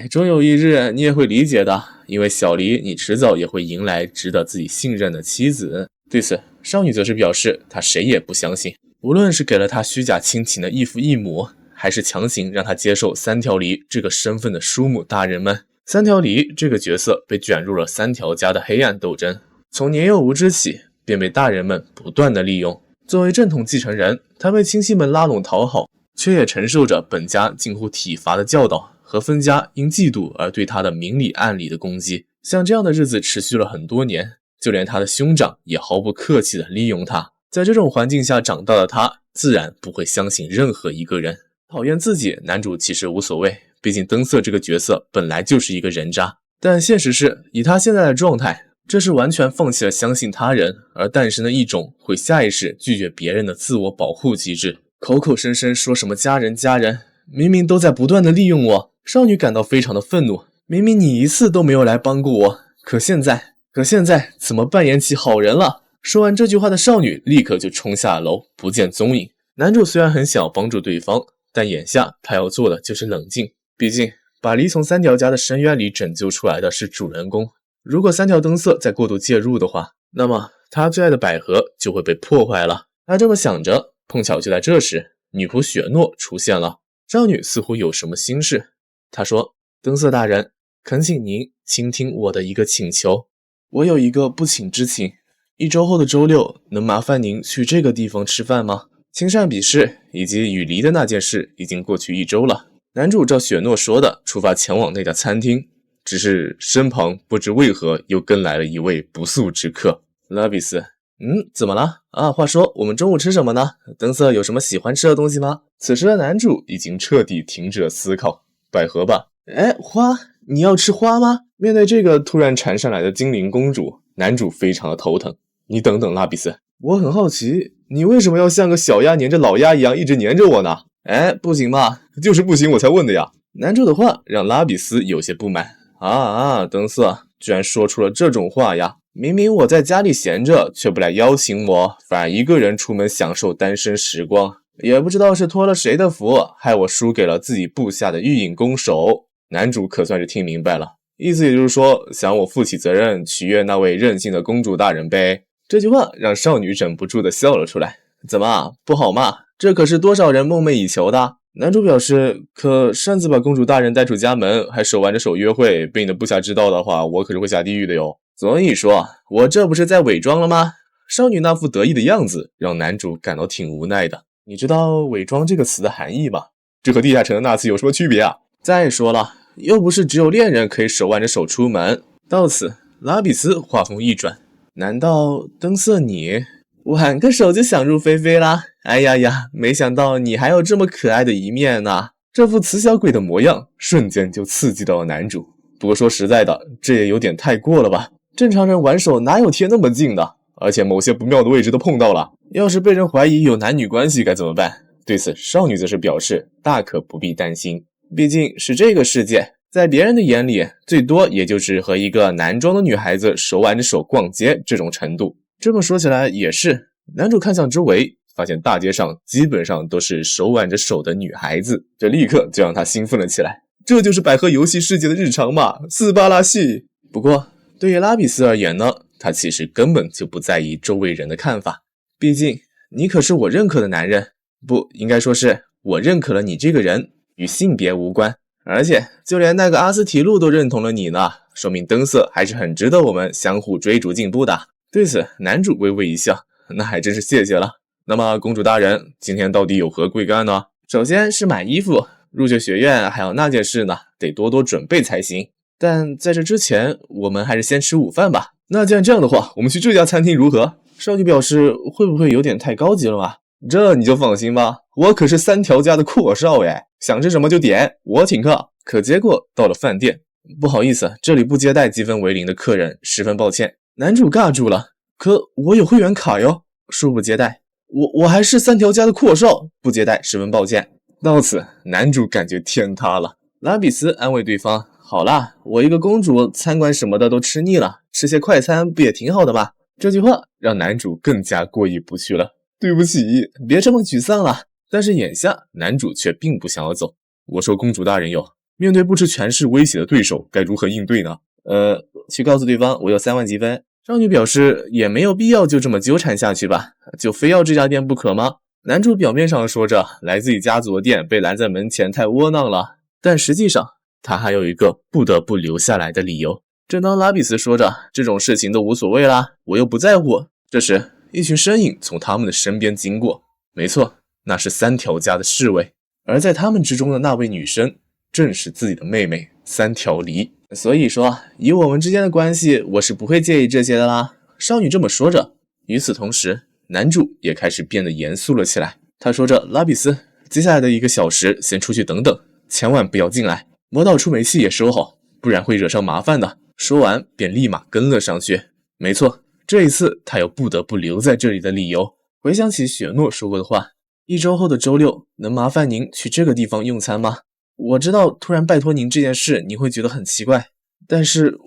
终有一日你也会理解的，因为小黎你迟早也会迎来值得自己信任的妻子。对此少女则是表示她谁也不相信，无论是给了她虚假亲情的异父异母，还是强行让她接受3条梨这个身份的叔母大人们。3条梨这个角色被卷入了3条家的黑暗斗争，从年幼无知起便被大人们不断的利用。作为正统继承人，他被亲戚们拉拢讨好，却也承受着本家近乎体罚的教导和分家因嫉妒而对他的明里暗里的攻击。像这样的日子持续了很多年，就连他的兄长也毫不客气地利用他。在这种环境下长大的他，自然不会相信任何一个人。讨厌自己，男主其实无所谓，毕竟灯色这个角色本来就是一个人渣。但现实是，以他现在的状态，这是完全放弃了相信他人，而诞生了一种会下意识拒绝别人的自我保护机制。口口声声说什么家人，明明都在不断的利用我。少女感到非常的愤怒，明明你一次都没有来帮过我，可现在怎么扮演起好人了？说完这句话的少女立刻就冲下楼，不见踪影。男主虽然很想要帮助对方，但眼下他要做的就是冷静，毕竟把黎从3条家的深渊里拯救出来的是主人公，如果3条灯色再过度介入的话，那么他最爱的百合就会被破坏了。他这么想着，碰巧就在这时，女仆雪诺出现了。少女似乎有什么心事，她说，灯色大人，恳请您倾听我的一个请求。我有一个不请之请，1周后的周六，能麻烦您去这个地方吃饭吗？亲善比试以及与黎的那件事已经过去1周了。男主照雪诺说的出发前往那家餐厅，只是身旁不知为何又跟来了一位不速之客。拉比斯，怎么了啊？话说我们中午吃什么呢？灯色有什么喜欢吃的东西吗？此时的男主已经彻底停止了思考。百合吧。花？你要吃花吗？面对这个突然缠上来的精灵公主，男主非常的头疼。你等等拉比斯，我很好奇，你为什么要像个小鸭黏着老鸭一样一直黏着我呢？不行吧？就是不行我才问的呀。男主的话让拉比斯有些不满。灯色居然说出了这种话呀。明明我在家里闲着，却不来邀请我，反而一个人出门享受单身时光。也不知道是托了谁的福，害我输给了自己部下的御影弓手。男主可算是听明白了，意思也就是说，想我负起责任，取悦那位任性的公主大人呗。这句话让少女忍不住的笑了出来。怎么不好吗？这可是多少人梦寐以求的。男主表示，可擅自把公主大人带出家门，还手挽着手约会，被你的部下知道的话，我可是会下地狱的哟。所以说，我这不是在伪装了吗？少女那副得意的样子，让男主感到挺无奈的。你知道伪装这个词的含义吗？这和地下城的那次有什么区别啊？再说了，又不是只有恋人可以手挽着手出门。到此，拉比斯话锋一转，难道灯色你挽个手就想入非非啦？哎呀，没想到你还有这么可爱的一面啊。这副雌小鬼的模样瞬间就刺激到了男主。不过说实在的，这也有点太过了吧。正常人挽手哪有贴那么近的，而且某些不妙的位置都碰到了，要是被人怀疑有男女关系该怎么办？对此少女则是表示大可不必担心，毕竟是这个世界，在别人的眼里最多也就是和一个男装的女孩子手挽着手逛街这种程度。这么说起来也是，男主看向周围，发现大街上基本上都是手挽着手的女孩子，这立刻就让他兴奋了起来。这就是百合游戏世界的日常嘛，斯巴拉系。不过对于拉比斯而言呢，他其实根本就不在意周围人的看法，毕竟你可是我认可的男人，不应该说是我认可了你这个人，与性别无关。而且就连那个阿斯提路都认同了你呢，说明灯色还是很值得我们相互追逐进步的。对此，男主微微一笑，那还真是谢谢了。那么公主大人，今天到底有何贵干呢？首先是买衣服，入学学院还有那件事呢，得多多准备才行。但在这之前，我们还是先吃午饭吧。那既然这样的话，我们去这家餐厅如何？少女表示，会不会有点太高级了嘛？这你就放心吧，我可是三条家的阔少耶，想吃什么就点，我请客。可结果到了饭店，不好意思，这里不接待积分为0的客人，十分抱歉。男主尬住了，可我有会员卡哟，恕不接待。我还是三条家的阔少，不接待，十分抱歉。到此，男主感觉天塌了。拉比斯安慰对方，好啦，我一个公主，餐馆什么的都吃腻了，吃些快餐不也挺好的吗？这句话让男主更加过意不去了。对不起，别这么沮丧了。但是眼下男主却并不想要走。我说公主大人哟，面对不知权势威胁的对手，该如何应对呢？去告诉对方我有3万积分。少女表示也没有必要就这么纠缠下去吧，就非要这家店不可吗？男主表面上说着来自己家族的店被拦在门前太窝囊了，但实际上他还有一个不得不留下来的理由。正当拉比斯说着这种事情都无所谓啦，我又不在乎，这时一群身影从他们的身边经过，没错，那是三条家的侍卫，而在他们之中的那位女生正是自己的妹妹三条梨。所以说以我们之间的关系，我是不会介意这些的啦。少女这么说着，与此同时男主也开始变得严肃了起来。他说着，拉比斯，接下来的1个小时先出去等等，千万不要进来，魔导出煤气也收好，不然会惹上麻烦的。说完便立马跟了上去。没错，这一次他有不得不留在这里的理由。回想起雪诺说过的话，1周后的周六，能麻烦您去这个地方用餐吗？我知道突然拜托您这件事你会觉得很奇怪，但是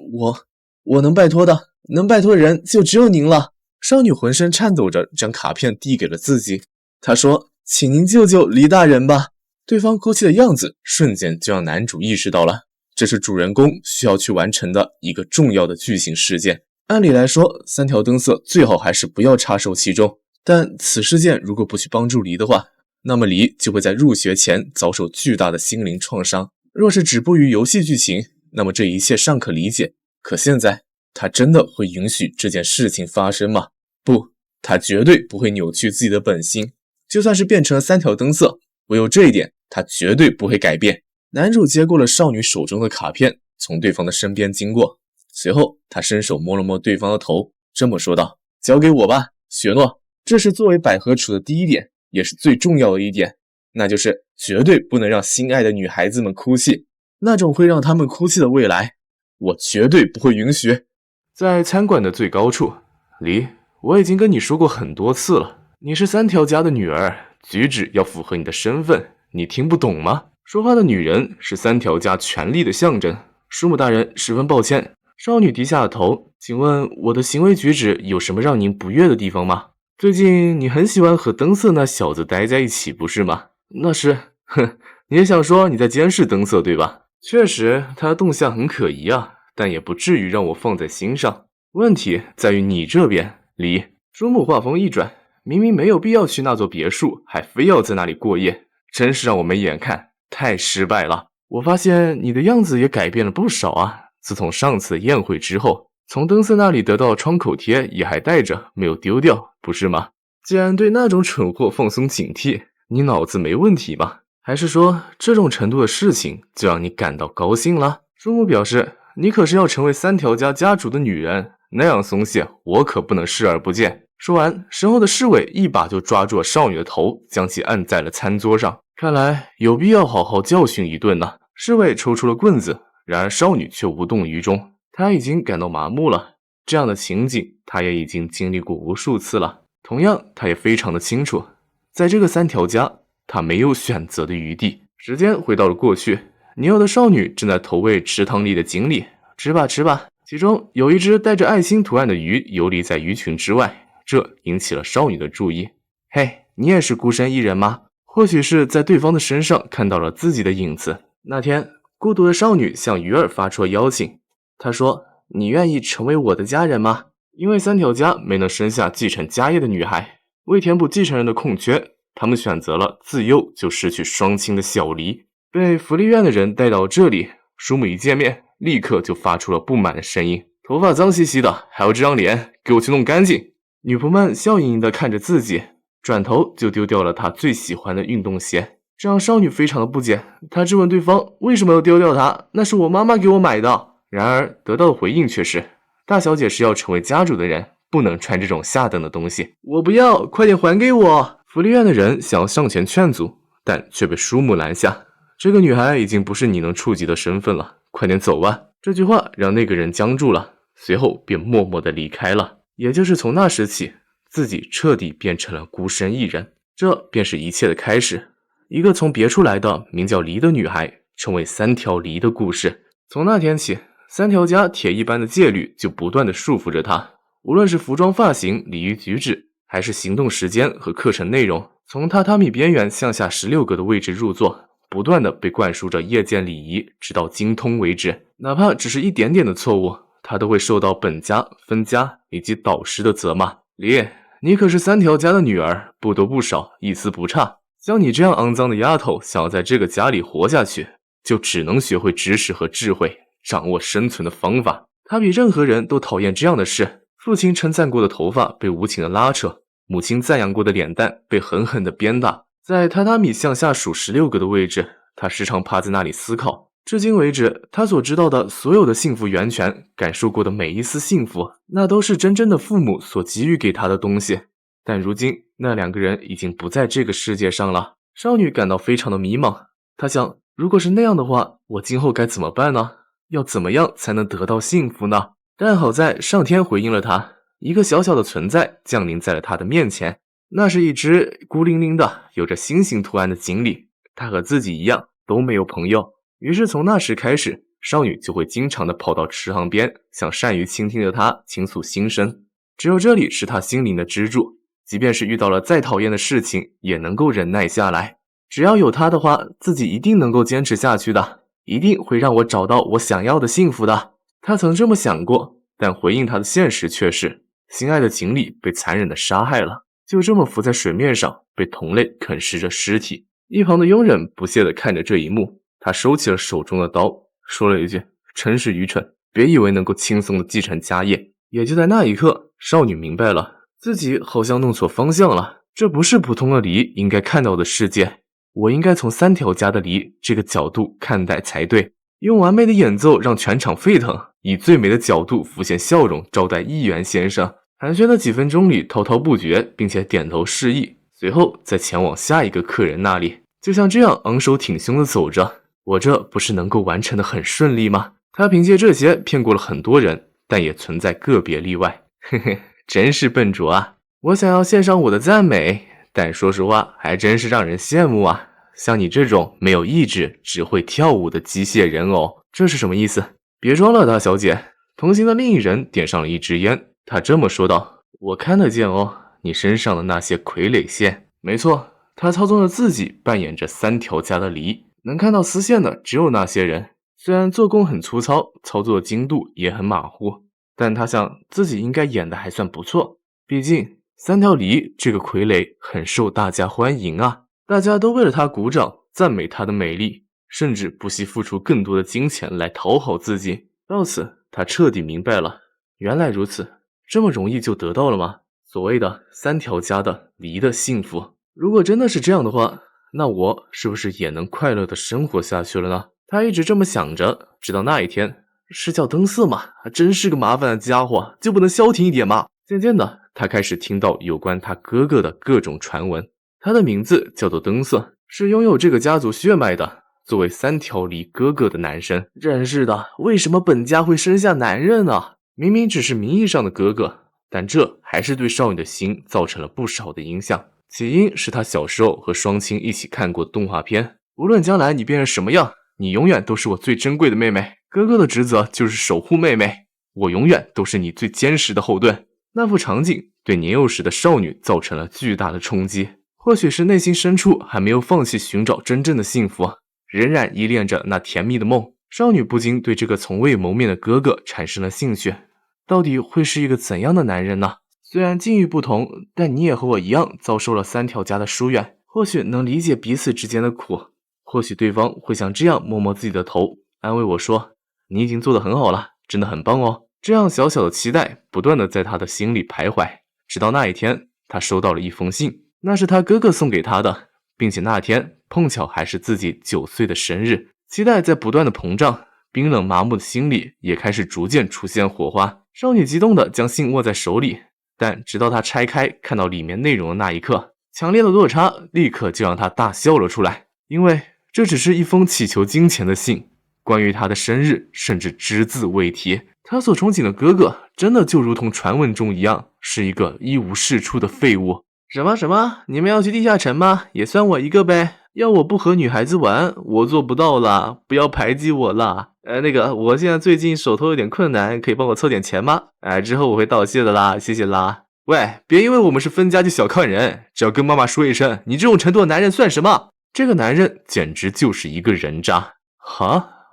我能拜托的，能拜托人就只有您了。少女浑身颤抖着将卡片递给了自己，她说，请您救救黎大人吧。对方哭泣的样子瞬间就让男主意识到了，这是主人公需要去完成的一个重要的剧情事件。按理来说，3条灯色最好还是不要插手其中，但此事件如果不去帮助黎的话，那么黎就会在入学前遭受巨大的心灵创伤。若是止步于游戏剧情，那么这一切尚可理解，可现在他真的会允许这件事情发生吗？不，他绝对不会扭曲自己的本心，就算是变成了3条灯色，唯有这一点他绝对不会改变。男主接过了少女手中的卡片，从对方的身边经过，随后他伸手摸了摸对方的头，这么说道，交给我吧，雪诺。这是作为百合处的第一点，也是最重要的一点，那就是绝对不能让心爱的女孩子们哭泣，那种会让她们哭泣的未来，我绝对不会允许。在餐馆的最高处，黎，我已经跟你说过很多次了，你是3条家的女儿，举止要符合你的身份，你听不懂吗？说话的女人是3条家权力的象征。叔母大人，十分抱歉。少女低下了头，请问我的行为举止有什么让您不悦的地方吗？最近你很喜欢和灯色那小子待在一起，不是吗？那是，你也想说你在监视灯色对吧？确实，他的动向很可疑啊，但也不至于让我放在心上。问题在于你这边，黎。叔母话锋一转，明明没有必要去那座别墅，还非要在那里过夜，真是让我没眼看，太失败了。我发现你的样子也改变了不少啊，自从上次的宴会之后，从灯色那里得到的创口贴也还带着，没有丢掉，不是吗？既然对那种蠢货放松警惕，你脑子没问题吧？还是说这种程度的事情就让你感到高兴了？叔母表示，你可是要成为3条家家主的女人，那样松懈我可不能视而不见。说完，身后的侍卫一把就抓住了少女的头，将其按在了餐桌上。看来有必要好好教训一顿呢。侍卫抽出了棍子，然而少女却无动于衷，她已经感到麻木了。这样的情景她也已经经历过无数次了，同样她也非常的清楚，在这个3条家她没有选择的余地。时间回到了过去，年幼的少女正在投喂池塘里的锦鲤，吃吧吃吧。其中有一只带着爱心图案的鱼游离在鱼群之外，这引起了少女的注意。嘿，你也是孤身一人吗？或许是在对方的身上看到了自己的影子。那天，孤独的少女向鱼儿发出了邀请。她说，你愿意成为我的家人吗？因为3条家没能生下继承家业的女孩，为填补继承人的空缺，他们选择了自幼就失去双亲的小黎，被福利院的人带到这里。叔母一见面，立刻就发出了不满的声音：“头发脏兮兮的，还有这张脸，给我去弄干净！”女仆们笑盈盈地看着自己，转头就丢掉了她最喜欢的运动鞋，这让少女非常的不解。她质问对方为什么要丢掉它，那是我妈妈给我买的。然而得到的回应却是：大小姐是要成为家主的人，不能穿这种下等的东西。我不要，快点还给我！福利院的人想要上前劝阻，但却被叔母拦下。这个女孩已经不是你能触及的身份了，快点走吧。这句话让那个人僵住了，随后便默默地离开了。也就是从那时起，自己彻底变成了孤身一人，这便是一切的开始。一个从别处来的名叫黎的女孩，成为三条黎的故事。从那天起，三条家铁一般的戒律就不断地束缚着她，无论是服装、发型、礼仪举止，还是行动时间和课程内容，从榻榻米边缘向下16个的位置入座，不断地被灌输着夜间礼仪，直到精通为止。哪怕只是一点点的错误，他都会受到本家、分家以及导师的责骂。黎，你可是三条家的女儿，不多不少，一丝不差。像你这样肮脏的丫头，想要在这个家里活下去，就只能学会知识和智慧，掌握生存的方法。他比任何人都讨厌这样的事：父亲称赞过的头发被无情的拉扯，母亲赞扬过的脸蛋被狠狠的鞭打。在榻榻米向下数16个的位置，他时常趴在那里思考。至今为止，他所知道的所有的幸福源泉，感受过的每一丝幸福，那都是真正的父母所给予给他的东西。但如今，那2个人已经不在这个世界上了。少女感到非常的迷茫，她想，如果是那样的话，我今后该怎么办呢？要怎么样才能得到幸福呢？但好在上天回应了她，一个小小的存在降临在了她的面前。那是一只孤零零的有着星星图案的锦鲤，它和自己一样都没有朋友。于是从那时开始，少女就会经常的跑到池塘边，向善于倾听的她倾诉心声。只有这里是她心灵的支柱，即便是遇到了再讨厌的事情，也能够忍耐下来。只要有她的话，自己一定能够坚持下去的，一定会让我找到我想要的幸福的。她曾这么想过，但回应她的现实却是，心爱的锦鲤被残忍的杀害了，就这么浮在水面上，被同类啃食着尸体。一旁的佣人不屑地看着这一幕，他收起了手中的刀，说了一句：“真是愚蠢，别以为能够轻松地继承家业。”也就在那一刻，少女明白了，自己好像弄错方向了。这不是普通的黎应该看到的世界，我应该从三条家的黎这个角度看待才对。用完美的演奏让全场沸腾，以最美的角度浮现笑容招待议员先生。寒暄的几分钟里滔滔不绝，并且点头示意，随后再前往下一个客人那里。就像这样昂首挺胸地走着，我这不是能够完成的很顺利吗？他凭借这些骗过了很多人，但也存在个别例外。嘿嘿，真是笨拙啊！我想要献上我的赞美，但说实话，还真是让人羡慕啊！像你这种没有意志，只会跳舞的机械人偶，这是什么意思？别装了，大小姐。同行的另一人点上了一支烟，他这么说道：“我看得见哦，你身上的那些傀儡线。”没错。他操纵着自己扮演着三条家的黎，能看到丝线的只有那些人。虽然做工很粗糙，操作精度也很马虎，但他想自己应该演得还算不错。毕竟三条黎这个傀儡很受大家欢迎啊，大家都为了他鼓掌，赞美他的美丽，甚至不惜付出更多的金钱来讨好自己。到此，他彻底明白了，原来如此，这么容易就得到了吗？所谓的三条家的黎的幸福。如果真的是这样的话，那我是不是也能快乐的生活下去了呢？他一直这么想着，直到那一天，是叫灯色吗？真是个麻烦的家伙，就不能消停一点吗？渐渐的，他开始听到有关他哥哥的各种传闻。他的名字叫做灯色，是拥有这个家族血脉的，作为三条黎哥哥的男生。真是的，为什么本家会生下男人呢？明明只是名义上的哥哥，但这还是对少女的心造成了不少的影响。起因是他小时候和双亲一起看过动画片，无论将来你变成什么样，你永远都是我最珍贵的妹妹。哥哥的职责就是守护妹妹，我永远都是你最坚实的后盾。那幅场景对年幼时的少女造成了巨大的冲击，或许是内心深处还没有放弃寻找真正的幸福，仍然依恋着那甜蜜的梦。少女不禁对这个从未谋面的哥哥产生了兴趣，到底会是一个怎样的男人呢？虽然境遇不同，但你也和我一样遭受了三条家的疏远，或许能理解彼此之间的苦，或许对方会像这样摸摸自己的头，安慰我说：“你已经做得很好了，真的很棒哦。”这样小小的期待不断的在他的心里徘徊，直到那一天，他收到了一封信，那是他哥哥送给他的，并且那天碰巧还是自己9岁的生日，期待在不断的膨胀，冰冷麻木的心里也开始逐渐出现火花。少女激动地将信握在手里，但直到她拆开看到里面内容的那一刻，强烈的落差立刻就让她大笑了出来，因为这只是一封祈求金钱的信，关于她的生日甚至只字未提。她所憧憬的哥哥真的就如同传闻中一样，是一个一无是处的废物。什么？你们要去地下城吗？也算我一个呗。要我不和女孩子玩，我做不到啦，不要排挤我啦。我现在最近手头有点困难，可以帮我凑点钱吗？之后我会道谢的啦，谢谢啦。喂，别因为我们是分家就小看人，只要跟妈妈说一声，你这种程度的男人算什么？这个男人简直就是一个人渣。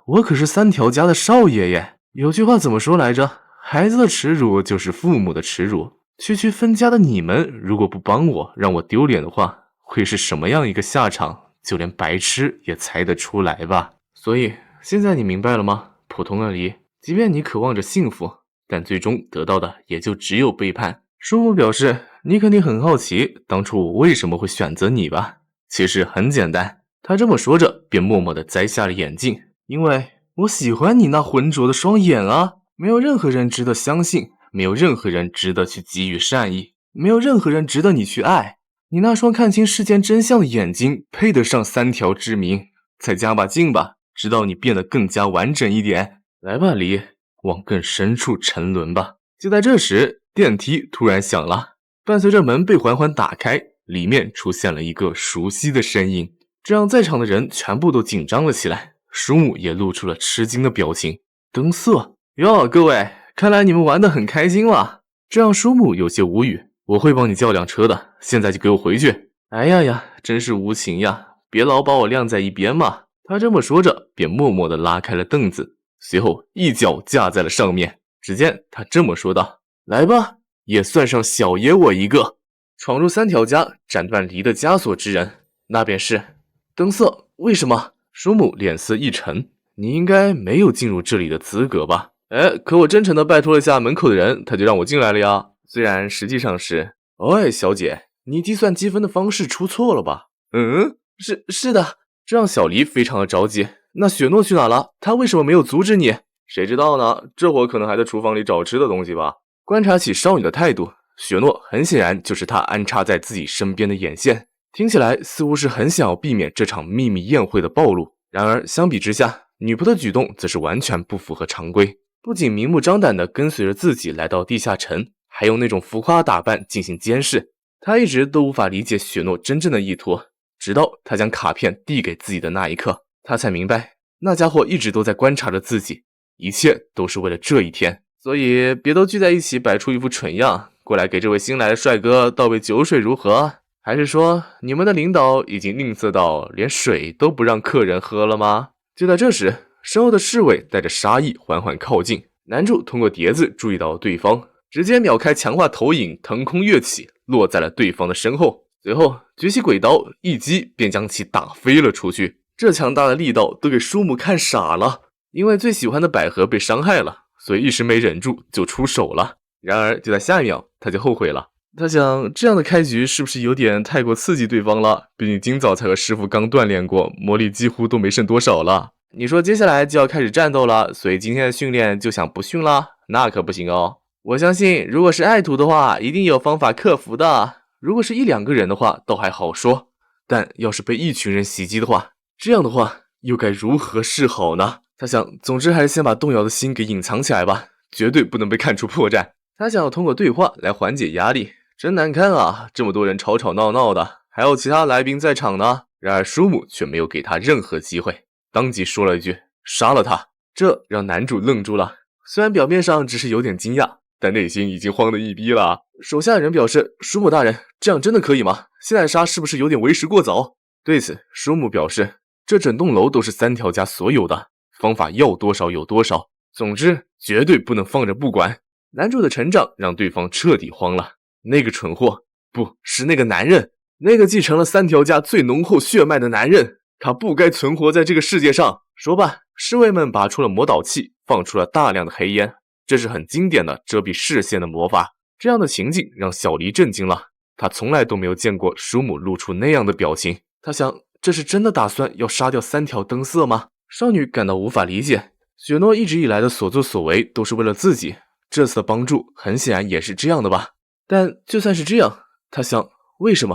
我可是3条家的少爷耶。有句话怎么说来着？孩子的耻辱就是父母的耻辱。区分家的你们，如果不帮我，让我丢脸的话，会是什么样一个下场？就连白痴也猜得出来吧。所以现在你明白了吗？普通的离，即便你渴望着幸福，但最终得到的也就只有背叛。叔母表示，你肯定很好奇，当初我为什么会选择你吧？其实很简单。他这么说着，便默默地摘下了眼镜，因为我喜欢你那浑浊的双眼啊！没有任何人值得相信，没有任何人值得去给予善意，没有任何人值得你去爱。你那双看清世间真相的眼睛，配得上3条之名。再加把劲吧，直到你变得更加完整一点。来吧，离，往更深处沉沦吧。就在这时，电梯突然响了，伴随着门被缓缓打开，里面出现了一个熟悉的身影，这让在场的人全部都紧张了起来。叔母也露出了吃惊的表情。灯色哟，各位，看来你们玩得很开心了。这让叔母有些无语。我会帮你叫辆车的，现在就给我回去。哎呀，真是无情呀，别老把我晾在一边嘛。他这么说着，便默默地拉开了凳子，随后一脚架在了上面。只见他这么说道：来吧，也算上小爷我一个。闯入3条家，斩断离的枷锁之人，那便是灯色。为什么？叔母脸色一沉，你应该没有进入这里的资格吧？可我真诚地拜托了下门口的人，他就让我进来了呀。虽然实际上是，小姐，你计算积分的方式出错了吧？是的。这让小黎非常的着急。那雪诺去哪了？他为什么没有阻止你？谁知道呢？这会儿可能还在厨房里找吃的东西吧。观察起少女的态度，雪诺很显然就是她安插在自己身边的眼线，听起来似乎是很想要避免这场秘密宴会的暴露。然而相比之下，女仆的举动则是完全不符合常规，不仅明目张胆地跟随着自己来到地下城，还用那种浮夸打扮进行监视。他一直都无法理解雪诺真正的意图，直到他将卡片递给自己的那一刻，他才明白那家伙一直都在观察着自己，一切都是为了这一天。所以别都聚在一起摆出一副蠢样，过来给这位新来的帅哥倒杯酒水如何？还是说你们的领导已经吝啬到连水都不让客人喝了吗？就在这时，身后的侍卫带着杀意缓缓靠近，男主通过碟子注意到对方，直接秒开强化投影，腾空跃起，落在了对方的身后，随后举起鬼刀，一击便将其打飞了出去。这强大的力道都给叔母看傻了，因为最喜欢的百合被伤害了，所以一时没忍住就出手了。然而就在下一秒，他就后悔了。他想，这样的开局是不是有点太过刺激对方了？毕竟今早才和师傅刚锻炼过，魔力几乎都没剩多少了。你说接下来就要开始战斗了，所以今天的训练就想不训了？那可不行哦。我相信，如果是爱徒的话，一定有方法克服的。如果是1-2个人的话，倒还好说。但要是被一群人袭击的话，这样的话又该如何是好呢？他想，总之还是先把动摇的心给隐藏起来吧，绝对不能被看出破绽。他想要通过对话来缓解压力。真难看啊，这么多人吵吵闹闹的，还有其他来宾在场呢。然而叔母却没有给他任何机会，当即说了一句：杀了他。这让男主愣住了，虽然表面上只是有点惊讶，但内心已经慌得一逼了。手下的人表示：叔母大人，这样真的可以吗？现在杀是不是有点为时过早？对此，叔母表示：这整栋楼都是3条家所有的，方法要多少有多少，总之绝对不能放着不管。男主的成长让对方彻底慌了。那个蠢货，不是那个男人，那个继承了三条家最浓厚血脉的男人，他不该存活在这个世界上。说罢，侍卫们拔出了魔导器，放出了大量的黑烟，这是很经典的遮蔽视线的魔法。这样的情景让小黎震惊了，他从来都没有见过叔母露出那样的表情。他想，这是真的打算要杀掉三条灯色吗？少女感到无法理解，雪诺一直以来的所作所为都是为了自己，这次的帮助很显然也是这样的吧。但就算是这样，她想，为什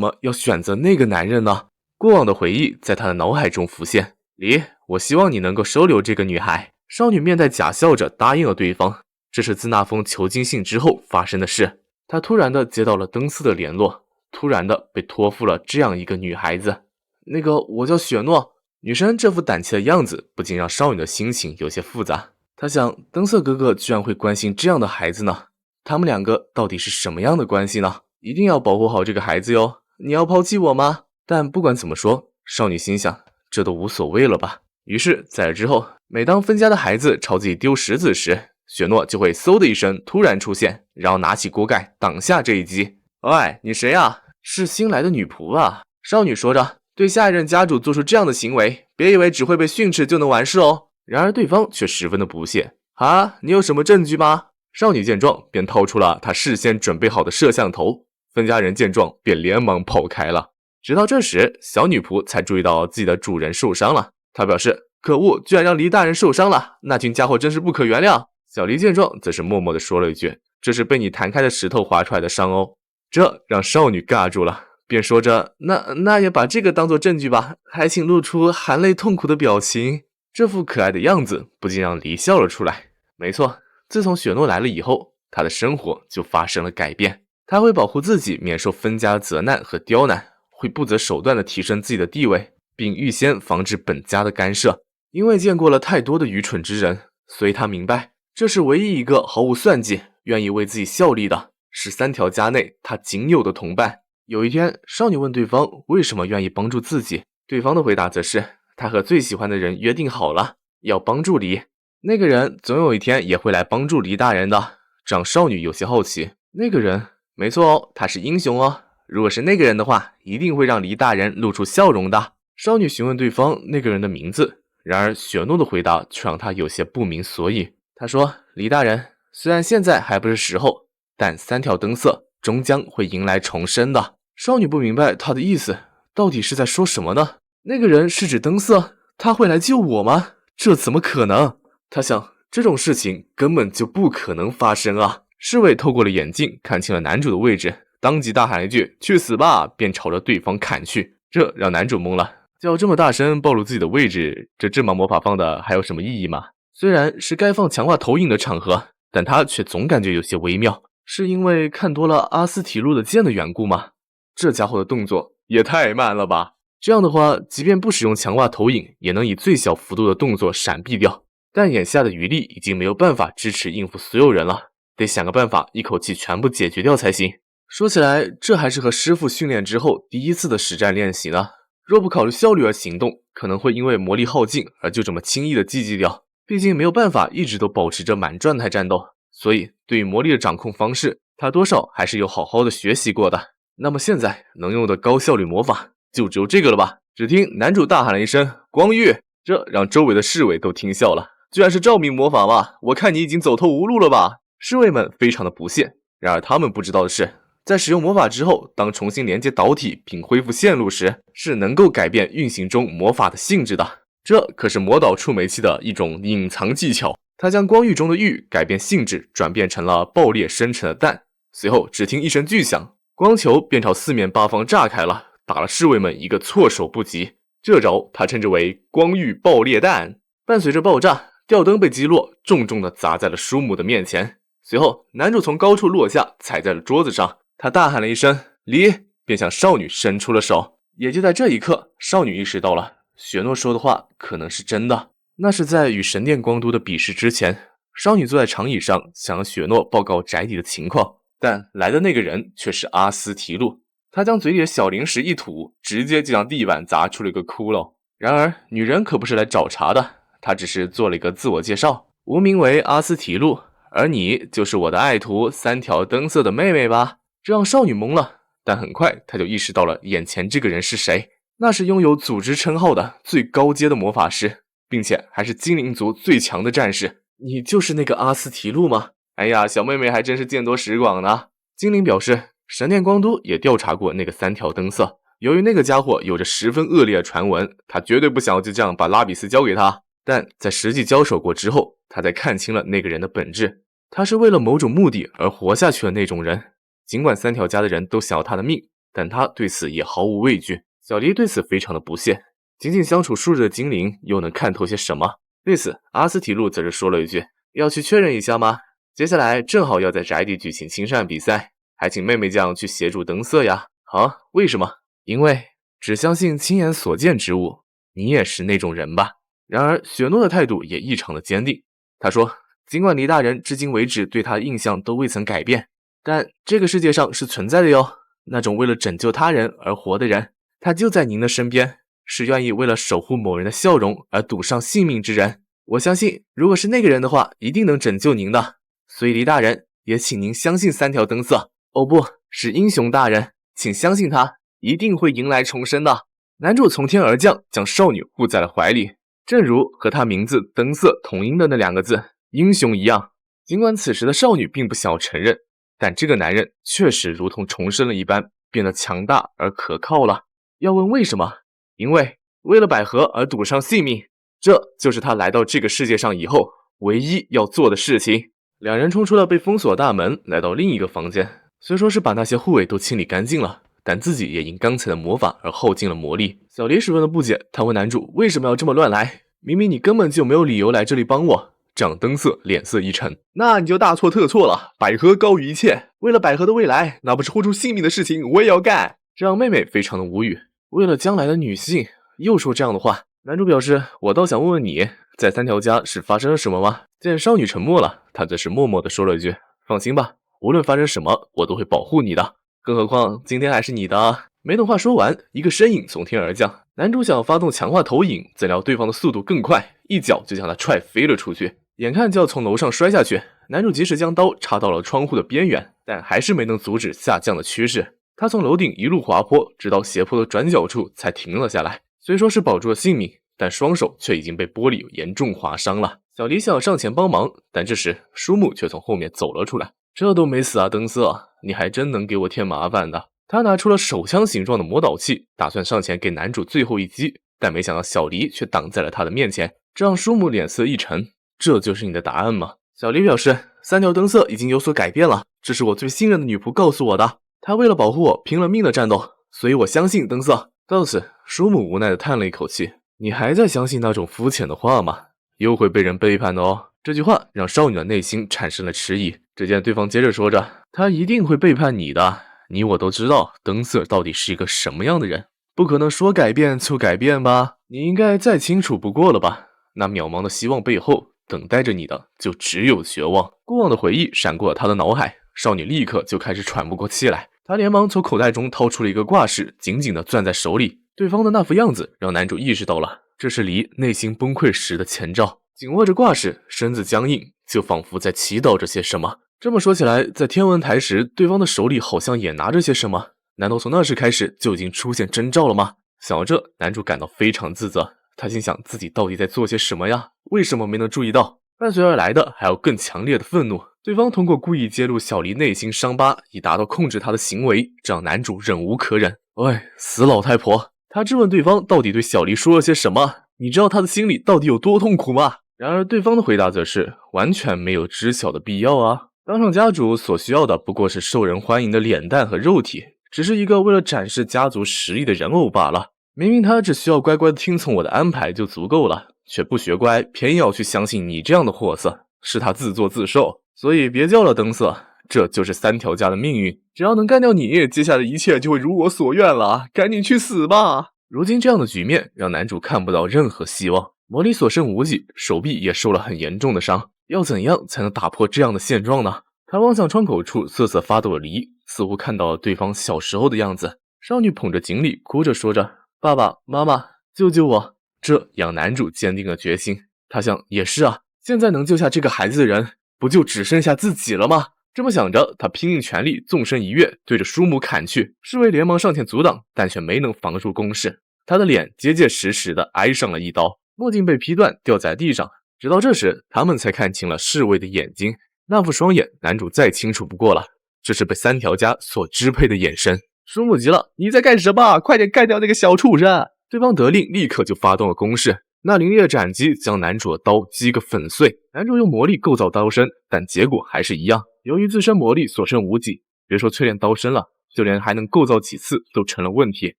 么要选择那个男人呢？过往的回忆在她的脑海中浮现。黎，我希望你能够收留这个女孩。少女面带假笑着答应了对方，这是自那封囚禁信之后发生的事。她突然的接到了灯色的联络，突然的被托付了这样一个女孩子。那个，我叫雪诺。女生这副胆怯的样子不禁让少女的心情有些复杂。她想，灯色哥哥居然会关心这样的孩子呢？他们两个到底是什么样的关系呢？一定要保护好这个孩子哟。你要抛弃我吗？但不管怎么说，少女心想，这都无所谓了吧。于是在这之后，每当分家的孩子朝自己丢石子时，雪诺就会嗖的一声突然出现，然后拿起锅盖挡下这一击。喂，你谁啊？是新来的女仆啊。少女说着，对下一任家主做出这样的行为，别以为只会被训斥就能完事哦。然而对方却十分的不屑。啊，你有什么证据吗？少女见状便掏出了她事先准备好的摄像头，分家人见状便连忙跑开了。直到这时，小女仆才注意到自己的主人受伤了。她表示，可恶，居然让黎大人受伤了，那群家伙真是不可原谅。小黎见状则是默默地说了一句，这是被你弹开的石头划出来的伤哦。这让少女尬住了，便说着，那也把这个当作证据吧，还请露出含泪痛苦的表情。这副可爱的样子不禁让黎笑了出来。没错，自从雪诺来了以后，他的生活就发生了改变。他会保护自己免受分家的责难和刁难，会不择手段地提升自己的地位，并预先防止本家的干涉。因为见过了太多的愚蠢之人，所以他明白，这是唯一一个毫无算计，愿意为自己效力的，是三条家内他仅有的同伴。有一天，少女问对方为什么愿意帮助自己，对方的回答则是，他和最喜欢的人约定好了，要帮助黎。那个人总有一天也会来帮助黎大人的。这让少女有些好奇，那个人，没错哦，他是英雄哦。如果是那个人的话，一定会让黎大人露出笑容的。少女询问对方那个人的名字，然而雪诺的回答却让她有些不明所以。她说，黎大人，虽然现在还不是时候，但三条灯色终将会迎来重生的。少女不明白他的意思，到底是在说什么呢？那个人是指灯色，他会来救我吗？这怎么可能？他想，这种事情根本就不可能发生啊！侍卫透过了眼镜看清了男主的位置，当即大喊了一句，去死吧，便朝着对方砍去。这让男主懵了，叫这么大声暴露自己的位置，这把魔法放的还有什么意义吗？虽然是该放强化投影的场合，但他却总感觉有些微妙，是因为看多了阿斯提路的剑的缘故吗？这家伙的动作也太慢了吧！这样的话，即便不使用强化投影，也能以最小幅度的动作闪避掉。但眼下的余力已经没有办法支持应付所有人了，得想个办法一口气全部解决掉才行。说起来，这还是和师傅训练之后第一次的实战练习呢。若不考虑效率而行动，可能会因为魔力耗尽而就这么轻易的记记掉。毕竟没有办法一直都保持着满状态战斗，所以对于魔力的掌控方式，他多少还是有好好的学习过的。那么现在能用的高效率魔法就只有这个了吧？只听男主大喊了一声光晕，这让周围的侍卫都听笑了。居然是照明魔法吗？我看你已经走投无路了吧？侍卫们非常的不屑。然而他们不知道的是，在使用魔法之后，当重新连接导体并恢复线路时，是能够改变运行中魔法的性质的。这可是魔导触媒器的一种隐藏技巧。它将光域中的玉改变性质，转变成了爆裂生成的弹。随后只听一声巨响，光球便朝四面八方炸开了，打了侍卫们一个措手不及。这招他称之为光域爆裂弹。伴随着爆炸，吊灯被击落，重重地砸在了叔母的面前。随后男主从高处落下，踩在了桌子上，他大喊了一声离，便向少女伸出了手。也就在这一刻，少女意识到了雪诺说的话可能是真的。那是在与神殿光都的比试之前，少女坐在长椅上想让雪诺报告宅邸的情况，但来的那个人却是阿斯提路。他将嘴里的小零食一吐，直接就将地板砸出了一个窟窿。然而女人可不是来找茬的，她只是做了一个自我介绍，无名为阿斯提路，而你就是我的爱徒三条灯色的妹妹吧？这让少女懵了，但很快他就意识到了眼前这个人是谁，那是拥有组织称号的最高阶的魔法师，并且还是精灵族最强的战士。你就是那个阿斯提路吗？哎呀，小妹妹还真是见多识广呢。精灵表示，神殿光都也调查过那个3条灯色，由于那个家伙有着十分恶劣的传闻，他绝对不想要就这样把拉比斯交给他。但在实际交手过之后，他才看清了那个人的本质，他是为了某种目的而活下去的那种人。尽管3条家的人都想要他的命，但他对此也毫无畏惧。小黎对此非常的不屑，仅仅相处数日的精灵又能看透些什么？对此，阿斯提路则是说了一句：“要去确认一下吗？接下来正好要在宅地举行亲善比赛，还请妹妹酱去协助灯色呀。”啊，为什么？因为只相信亲眼所见之物，你也是那种人吧？然而雪诺的态度也异常的坚定，他说，尽管黎大人至今为止对他的印象都未曾改变，但这个世界上是存在的哟，那种为了拯救他人而活的人，他就在您的身边，是愿意为了守护某人的笑容而赌上性命之人。我相信如果是那个人的话，一定能拯救您的，所以黎大人也请您相信3条灯色。哦不，是英雄大人，请相信他一定会迎来重生的。男主从天而降，将少女护在了怀里，正如和他名字灯色同音的那2个字英雄一样。尽管此时的少女并不想要承认，但这个男人确实如同重生了一般，变得强大而可靠了。要问为什么？因为为了百合而赌上性命，这就是他来到这个世界上以后唯一要做的事情。两人冲出了被封锁的大门，来到另一个房间。虽说是把那些护卫都清理干净了，但自己也因刚才的魔法而耗尽了魔力。小黎十分的不解，他问男主为什么要这么乱来？明明你根本就没有理由来这里帮我。这样灯色脸色一沉，那你就大错特错了，百合高于一切，为了百合的未来，哪怕是豁出性命的事情我也要干。这让妹妹非常的无语，为了将来的女性又说这样的话。男主表示，我倒想问问你，在3条家是发生了什么吗？见少女沉默了，他则是默默地说了一句，放心吧，无论发生什么我都会保护你的，更何况今天还是你的。没等话说完，一个身影从天而降，男主想要发动强化投影，怎料对方的速度更快，一脚就将他踹飞了出去，眼看就要从楼上摔下去。男主及时将刀插到了窗户的边缘，但还是没能阻止下降的趋势。他从楼顶一路滑坡，直到斜坡的转角处才停了下来。虽说是保住了性命，但双手却已经被玻璃严重划伤了。小黎想上前帮忙，但这时舒木却从后面走了出来。这都没死啊，灯色，你还真能给我添麻烦的。他拿出了手枪形状的魔导器，打算上前给男主最后一击，但没想到小黎却挡在了他的面前，这让舒木脸色一沉。这就是你的答案吗？小黎表示，3条灯色已经有所改变了，这是我最信任的女仆告诉我的，她为了保护我拼了命的战斗，所以我相信灯色。到此，舒木无奈地叹了一口气，你还在相信那种肤浅的话吗？又会被人背叛的哦。这句话让少女的内心产生了迟疑。只见对方接着说着，他一定会背叛你的，你我都知道灯色到底是一个什么样的人，不可能说改变就改变吧？你应该再清楚不过了吧？那渺茫的希望背后，等待着你的就只有绝望。过往的回忆闪过了他的脑海，少女立刻就开始喘不过气来。他连忙从口袋中掏出了一个挂饰，紧紧地攥在手里。对方的那副样子让男主意识到了，这是离内心崩溃时的前兆。紧握着挂饰，身子僵硬，就仿佛在祈祷着些什么。这么说起来，在天文台时，对方的手里好像也拿着些什么。难道从那时开始就已经出现征兆了吗？想到这，男主感到非常自责。他心想自己到底在做些什么呀？为什么没能注意到？伴随而来的还有更强烈的愤怒。对方通过故意揭露小黎内心伤疤，以达到控制他的行为，这让男主忍无可忍。喂，死老太婆！他质问对方到底对小黎说了些什么？你知道他的心里到底有多痛苦吗？然而对方的回答则是完全没有知晓的必要啊！当上家主所需要的不过是受人欢迎的脸蛋和肉体，只是一个为了展示家族实力的人偶罢了。明明他只需要乖乖地听从我的安排就足够了，却不学乖，偏要去相信你这样的货色，是他自作自受。所以别叫了灯色，这就是3条家的命运。只要能干掉你，接下来的一切就会如我所愿了，赶紧去死吧！如今这样的局面让男主看不到任何希望，魔力所剩无几，手臂也受了很严重的伤。要怎样才能打破这样的现状呢？他望向窗口处瑟瑟发抖的黎，似乎看到了对方小时候的样子。少女捧着锦鲤，哭着说着，爸爸妈妈救救我。这让男主坚定了决心。他想，也是啊，现在能救下这个孩子的人不就只剩下自己了吗？这么想着，他拼尽全力，纵身一跃，对着舒姆砍去。侍卫连忙上前阻挡，但却没能防住攻势。他的脸结结实实的挨上了一刀，墨镜被劈断，掉在地上。直到这时，他们才看清了侍卫的眼睛，那副双眼，男主再清楚不过了，这是被三条家所支配的眼神。舒姆急了：“你在干什么？快点干掉那个小畜生！”对方得令，立刻就发动了攻势。那凌厉的斩击将男主的刀击个粉碎。男主用魔力构造刀身，但结果还是一样。由于自身魔力所剩无几，别说淬炼刀身了，就连还能构造几次都成了问题。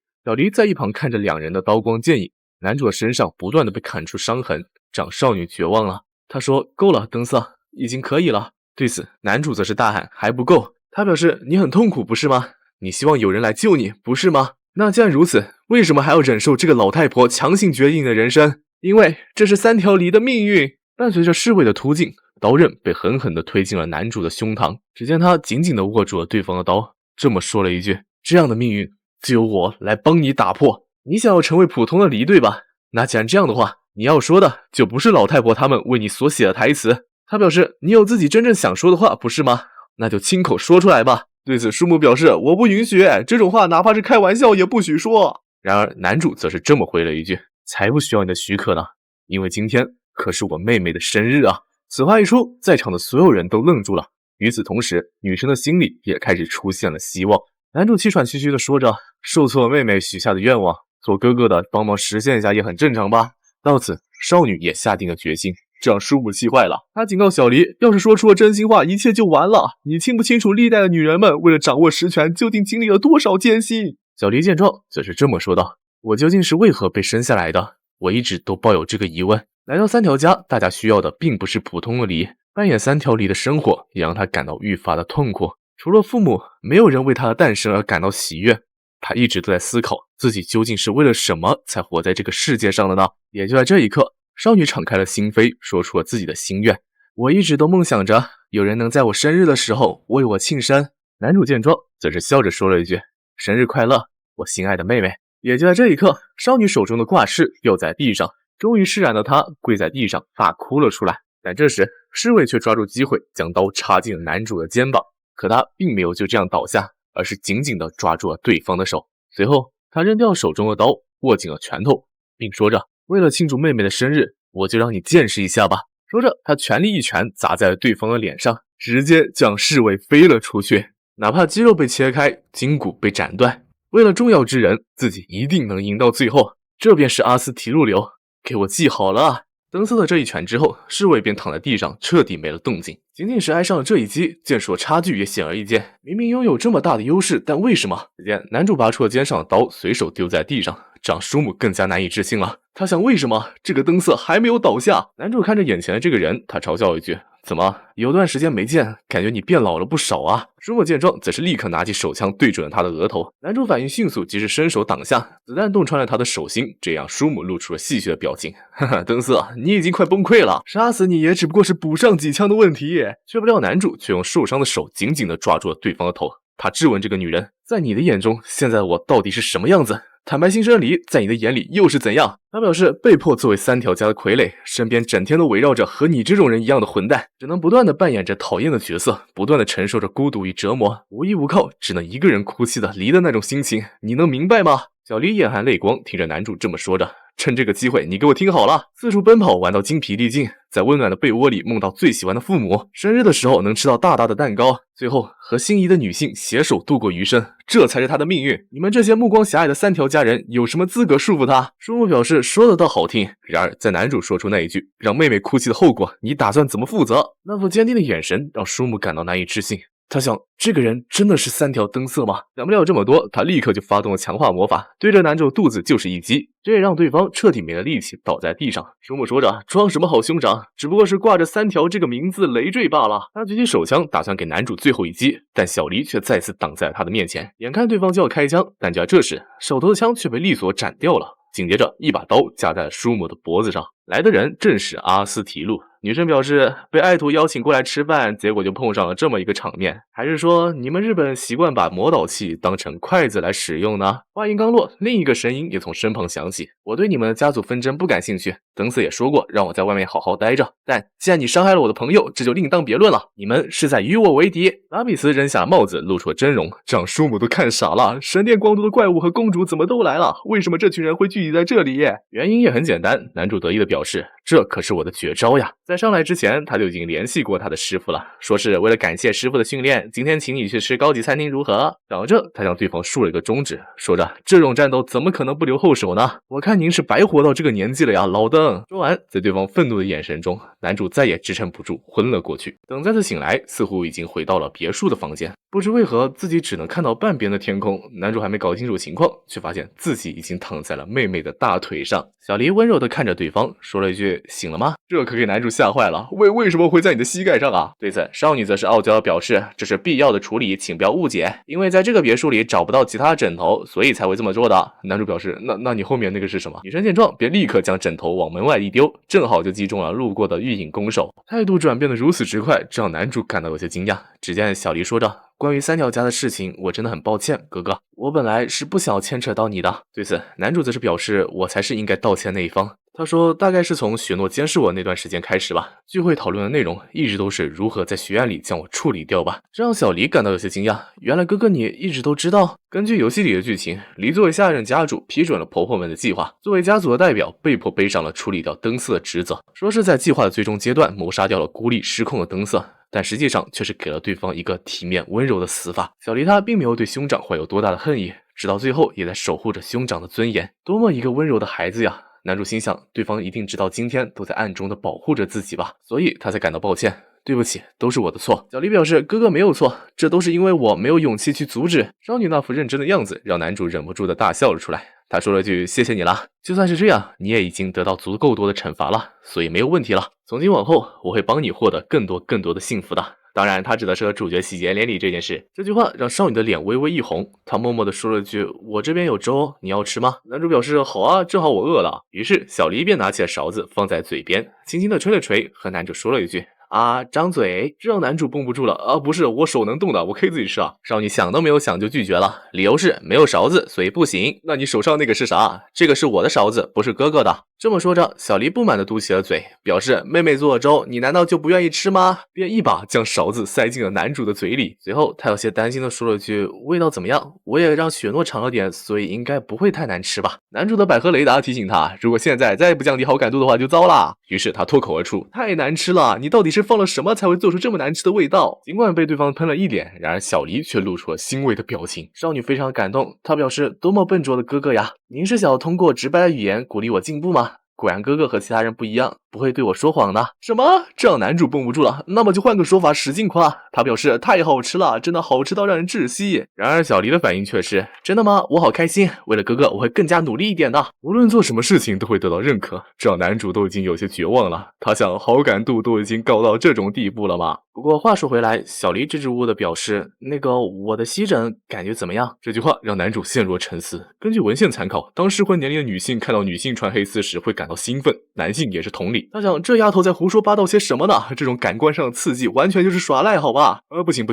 小黎在一旁看着两人的刀光剑影，男主的身上不断的被砍出伤痕，让少女绝望了。他说：“够了，灯色，已经可以了。”对此，男主则是大喊：“还不够！”他表示：“你很痛苦，不是吗？你希望有人来救你，不是吗？那既然如此，为什么还要忍受这个老太婆强行决定你的人生？因为这是三条梨的命运。”伴随着侍卫的突进，刀刃被狠狠地推进了男主的胸膛。只见他紧紧地握住了对方的刀，这么说了一句：“这样的命运，就由我来帮你打破。你想要成为普通的梨，对吧？那既然这样的话，你要说的就不是老太婆他们为你所写的台词。”他表示：“你有自己真正想说的话，不是吗？那就亲口说出来吧。”对此，舒姆表示：“我不允许，这种话哪怕是开玩笑也不许说。”然而男主则是这么回了一句：“才不需要你的许可呢，因为今天可是我妹妹的生日啊！”此话一出，在场的所有人都愣住了。与此同时，女生的心里也开始出现了希望。男主气喘吁吁地说着：“受挫妹妹许下的愿望，做哥哥的帮忙实现一下也很正常吧？”到此，少女也下定了决心。这让舒姆气坏了，他警告小黎，要是说出了真心话，一切就完了。你清不清楚历代的女人们为了掌握实权，究竟经历了多少艰辛？小黎见状，则是这么说道：“我究竟是为何被生下来的？我一直都抱有这个疑问。”来到三条家，大家需要的并不是普通的梨，扮演三条梨的生活也让他感到愈发的痛苦。除了父母，没有人为他的诞生而感到喜悦。他一直都在思考，自己究竟是为了什么才活在这个世界上的呢？也就在这一刻，少女敞开了心扉，说出了自己的心愿：“我一直都梦想着有人能在我生日的时候为我庆生。”男主见状，则是笑着说了一句：“生日快乐，我心爱的妹妹。”也就在这一刻，少女手中的挂饰掉在地上，终于释然的她跪在地上大哭了出来。但这时，侍卫却抓住机会，将刀插进了男主的肩膀。可他并没有就这样倒下，而是紧紧地抓住了对方的手。随后，他扔掉手中的刀，握紧了拳头，并说着：“为了庆祝妹妹的生日，我就让你见识一下吧。”说着，他全力一拳砸在了对方的脸上，直接将侍卫飞了出去。哪怕肌肉被切开，筋骨被斩断，为了重要之人，自己一定能赢到最后。这便是阿斯提路流，给我记好了啊！登斯的这一拳之后，侍卫便躺在地上，彻底没了动静。仅仅是挨上了这一击，剑术的差距也显而易见。明明拥有这么大的优势，但为什么？只见男主拔出了肩上的刀，随手丢在地上，这让舒姆更加难以置信了。他想，为什么这个灯色还没有倒下？男主看着眼前的这个人，他嘲笑了一句：“怎么，有段时间没见，感觉你变老了不少啊？”舒姆见状，则是立刻拿起手枪对准了他的额头。男主反应迅速，及时伸手挡下，子弹洞穿了他的手心，这让舒姆露出了戏谑的表情：“哈哈，灯色，你已经快崩溃了，杀死你也只不过是补上几枪的问题。”却不料男主却用受伤的手紧紧地抓住了对方的头。他质问这个女人：“在你的眼中，现在的我到底是什么样子？坦白新生梨在你的眼里又是怎样？”他表示被迫作为三条家的傀儡，身边整天都围绕着和你这种人一样的混蛋，只能不断地扮演着讨厌的角色，不断地承受着孤独与折磨，无依无靠，只能一个人哭泣的梨的那种心情，你能明白吗？小梨眼含泪光，听着男主这么说着：“趁这个机会，你给我听好了，四处奔跑，玩到精疲力尽，在温暖的被窝里梦到最喜欢的父母，生日的时候能吃到大大的蛋糕，最后和心仪的女性携手度过余生，这才是他的命运。你们这些目光狭隘的三条家人，有什么资格束缚他？”舒姆表示说得倒好听，然而在男主说出那一句让妹妹哭泣的后果，你打算怎么负责？那副坚定的眼神让舒姆感到难以置信。他想，这个人真的是三条灯色吗？想不了这么多，他立刻就发动了强化魔法，对着男主肚子就是一击，这也让对方彻底没了力气，倒在地上。舒姆说着：“装什么好兄长，只不过是挂着三条这个名字累赘罢了。”他举起手枪，打算给男主最后一击，但小黎却再次挡在了他的面前。眼看对方就要开枪，但就在这时，手头的枪却被利索斩掉了。紧接着，一把刀架在了舒姆的脖子上。来的人正是阿斯提路。女生表示被爱徒邀请过来吃饭，结果就碰上了这么一个场面。还是说你们日本习惯把魔导器当成筷子来使用呢？话音刚落，另一个声音也从身旁响起：我对你们的家族纷争不感兴趣，登斯也说过让我在外面好好待着，但既然你伤害了我的朋友，这就另当别论了。你们是在与我为敌。拉比斯扔下帽子，露出了真容，这让叔母都看傻了。神殿光都的怪物和公主怎么都来了？为什么这群人会聚集在这里？原因也很简单，男主得意地表示，这可是我的绝招呀。在上来之前，他就已经联系过他的师傅了，说是为了感谢师傅的训练，今天请你去吃高级餐厅如何？讲着，他向对方竖了一个中指，说着这种战斗怎么可能不留后手呢？我看您是白活到这个年纪了呀，老邓。说完，在对方愤怒的眼神中，男主再也支撑不住，昏了过去。等再次醒来，似乎已经回到了别墅的房间，不知为何自己只能看到半边的天空。男主还没搞清楚情况，却发现自己已经躺在了妹妹的大腿上。小黎温柔地看着对方，说了一句：醒了吗？这可给男主吓坏了，为什么会在你的膝盖上啊？对此，少女则是傲娇地表示，这是必要的处理，请不要误解，因为在这个别墅里找不到其他的枕头，所以才会这么做的。男主表示，那你后面那个是什么？女生见状便立刻将枕头往门外一丢，正好就击中了路过的御影弓手。态度转变得如此之快，这让男主感到有些惊讶。只见小黎说着，关于三条家的事情，我真的很抱歉，哥哥，我本来是不想牵扯到你的。对此，男主则是表示，我才是应该道歉那一方。他说，大概是从雪诺监视我那段时间开始吧，聚会讨论的内容一直都是如何在学院里将我处理掉吧。这让小黎感到有些惊讶，原来哥哥你一直都知道。根据游戏里的剧情，黎作为下任家主批准了婆婆们的计划，作为家族的代表，被迫背上了处理掉登瑟的职责，说是在计划的最终阶段谋杀掉了孤立失控的登瑟，但实际上却是给了对方一个体面温柔的死法。小黎他并没有对兄长怀有多大的恨意，直到最后也在守护着兄长的尊严。多么一个温柔的孩子呀！男主心想，对方一定直到今天都在暗中的保护着自己吧，所以他才感到抱歉。对不起，都是我的错。小黎表示，哥哥没有错，这都是因为我没有勇气去阻止。少女那副认真的样子让男主忍不住的大笑了出来。他说了句谢谢你啦，就算是这样，你也已经得到足够多的惩罚了，所以没有问题了。从今往后，我会帮你获得更多的幸福的。当然，他指的是和主角喜结连理这件事。这句话让少女的脸微微一红，她默默地说了句：“我这边有粥，你要吃吗？”男主表示：“好啊，正好我饿了。”于是小黎便拿起了勺子放在嘴边，轻轻地吹了吹，和男主说了一句：“啊，张嘴！”这让男主绷不住了。啊，不是，我手能动的，我可以自己吃啊。少女想都没有想就拒绝了，理由是没有勺子，所以不行。那你手上那个是啥？这个是我的勺子，不是哥哥的。这么说着，小黎不满地嘟起了嘴，表示妹妹做的粥，你难道就不愿意吃吗？便一把将勺子塞进了男主的嘴里。随后，他有些担心地说了句：“味道怎么样？我也让雪诺尝了点，所以应该不会太难吃吧？”男主的百合雷达提醒他，如果现在再不降低好感度的话，就糟了。于是他脱口而出：“太难吃了！你到底是放了什么才会做出这么难吃的味道？”尽管被对方喷了一脸，然而小黎却露出了欣慰的表情。少女非常感动，她表示：“多么笨拙的哥哥呀！您是想要通过直白的语言鼓励我进步吗？果然哥哥和其他人不一样，不会对我说谎的。”什么？这让男主绷不住了。那么就换个说法，使劲夸。他表示太好吃了，真的好吃到让人窒息。然而小黎的反应却是：真的吗？我好开心，为了哥哥我会更加努力一点的。无论做什么事情都会得到认可，这让男主都已经有些绝望了。他想，好感度都已经高到这种地步了吗？不过话说回来，小黎支支吾吾的表示：那个我的吸枕感觉怎么样？这句话让男主陷入了沉思。根据文献参考，当适婚年龄的女性看到女性穿黑丝时会感到兴奋，男性也是同理。他想，这丫头在胡说八道些什么呢？这种感官上的刺激完全就是耍赖好吧？不行，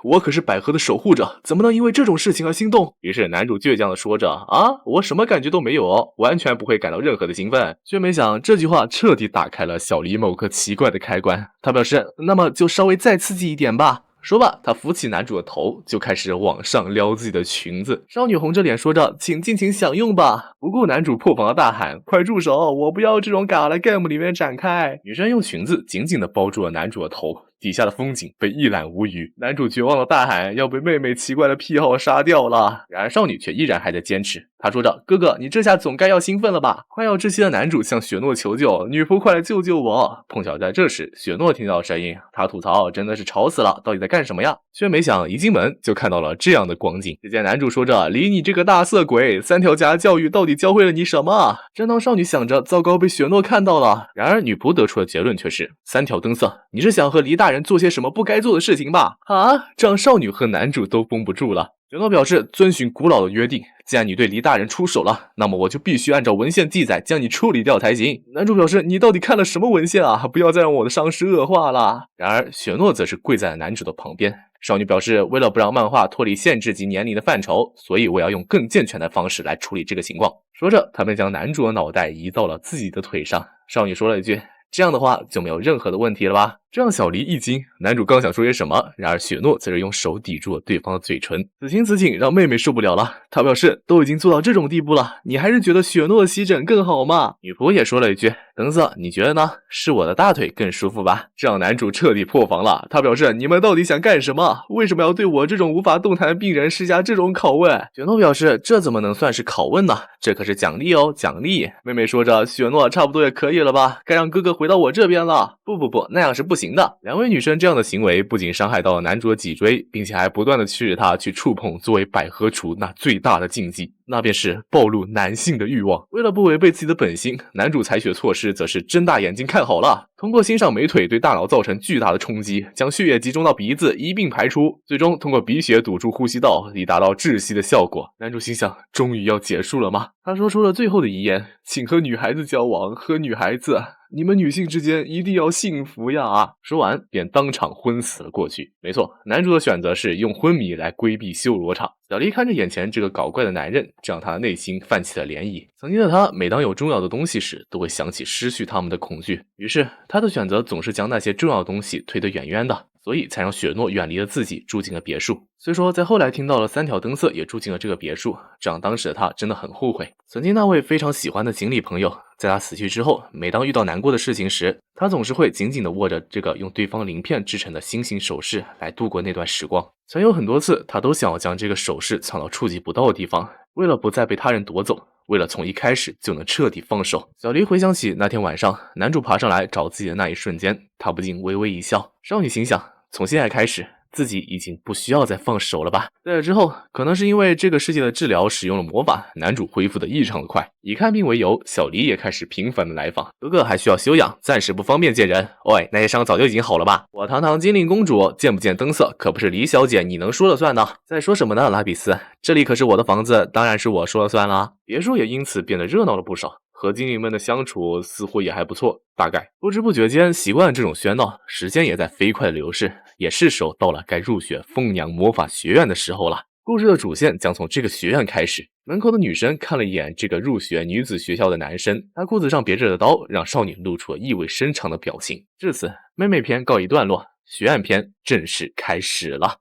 我可是百合的守护者，怎么能因为这种事情而心动？于是男主倔强的说着：啊，我什么感觉都没有哦，完全不会感到任何的兴奋。却没想这句话彻底打开了小黎某个奇怪的开关。他表示：那么就稍微再刺激一点吧。说罢，他扶起男主的头，就开始往上撩自己的裙子。少女红着脸说着：请尽情享用吧。不顾男主破防的大喊：快住手，我不要这种嘎来 game 里面展开。女生用裙子紧紧地包住了男主的头，底下的风景被一览无余。男主绝望的大喊要被妹妹奇怪的癖好杀掉了，然而少女却依然还在坚持。他说着：哥哥，你这下总该要兴奋了吧？快要窒息的男主向雪诺求救：女仆快来救救我。碰巧在这时，雪诺听到声音，他吐槽：真的是吵死了，到底在干什么呀？却没想一进门就看到了这样的光景。只见男主说着：理你这个大色鬼，三条家教育到底教会了你什么？正当少女想着糟糕被雪诺看到了，然而女仆得出的结论却是：三条灯色，你是想和黎大人做些什么不该做的事情吧？啊，这让少女和男主都绷不住了。雪诺表示遵循古老的约定，既然你对黎大人出手了，那么我就必须按照文献记载将你处理掉才行。男主表示你到底看了什么文献啊？不要再让我的伤势恶化了。然而雪诺则是跪在了男主的旁边。少女表示，为了不让漫画脱离限制及年龄的范畴，所以我要用更健全的方式来处理这个情况。说着，他便将男主的脑袋移到了自己的腿上。少女说了一句，这样的话就没有任何的问题了吧？这让小黎一惊，男主刚想说些什么，然而雪诺则是用手抵住了对方的嘴唇。此情此景让妹妹受不了了，她表示都已经做到这种地步了，你还是觉得雪诺的吸枕更好吗？女仆也说了一句，等色，你觉得呢？是我的大腿更舒服吧？这让男主彻底破防了，他表示你们到底想干什么？为什么要对我这种无法动弹的病人施下这种拷问？雪诺表示这怎么能算是拷问呢？这可是奖励哦，奖励。妹妹说着，雪诺差不多也可以了吧？该让哥哥回到我这边了。不，那样是不行的。两位女生这样的行为不仅伤害到了男主的脊椎，并且还不断的驱使他去触碰作为百合厨那最大的禁忌，那便是暴露男性的欲望。为了不违背自己的本心，男主采取的措施则是睁大眼睛看好了，通过心上美腿对大脑造成巨大的冲击，将血液集中到鼻子一并排出，最终通过鼻血堵住呼吸道，以达到窒息的效果。男主心想，终于要结束了吗？他说出了最后的遗言，请和女孩子交往，和女孩子，你们女性之间一定要幸福呀！说完便当场昏死了过去。没错，男主的选择是用昏迷来规避修罗场。小黎看着眼前这个搞怪的男人，这让他的内心泛起了涟漪。曾经的他，每当有重要的东西时，都会想起失去他们的恐惧，于是他的选择总是将那些重要的东西推得远远的，所以才让雪诺远离了自己，住进了别墅。虽说在后来听到了三条灯色也住进了这个别墅，这让当时的他真的很后悔。曾经那位非常喜欢的锦鲤朋友，在他死去之后，每当遇到难过的事情时，他总是会紧紧地握着这个用对方鳞片制成的心形首饰来度过那段时光。曾有很多次，他都想要将这个首饰藏到触及不到的地方，为了不再被他人夺走，为了从一开始就能彻底放手。小黎回想起那天晚上男主爬上来找自己的那一瞬间，他不禁微微一笑。少女心想，从现在开始自己已经不需要再放手了吧。在这之后，可能是因为这个世界的治疗使用了魔法，男主恢复的异常的快。以看病为由，小黎也开始频繁的来访。哥哥还需要休养，暂时不方便见人。喂，那些伤早就已经好了吧？我堂堂精灵公主，见不见灯色可不是黎小姐你能说了算的。在说什么呢，拉比斯？这里可是我的房子，当然是我说了算啦。别墅也因此变得热闹了不少。和精灵们的相处似乎也还不错，大概不知不觉间习惯了这种喧闹，时间也在飞快的流逝，也是时候到了该入学凤娘魔法学院的时候了。故事的主线将从这个学院开始。门口的女生看了一眼这个入学女子学校的男生，他裤子上别着的刀让少女露出了意味深长的表情。至此，妹妹篇告一段落，学院篇正式开始了。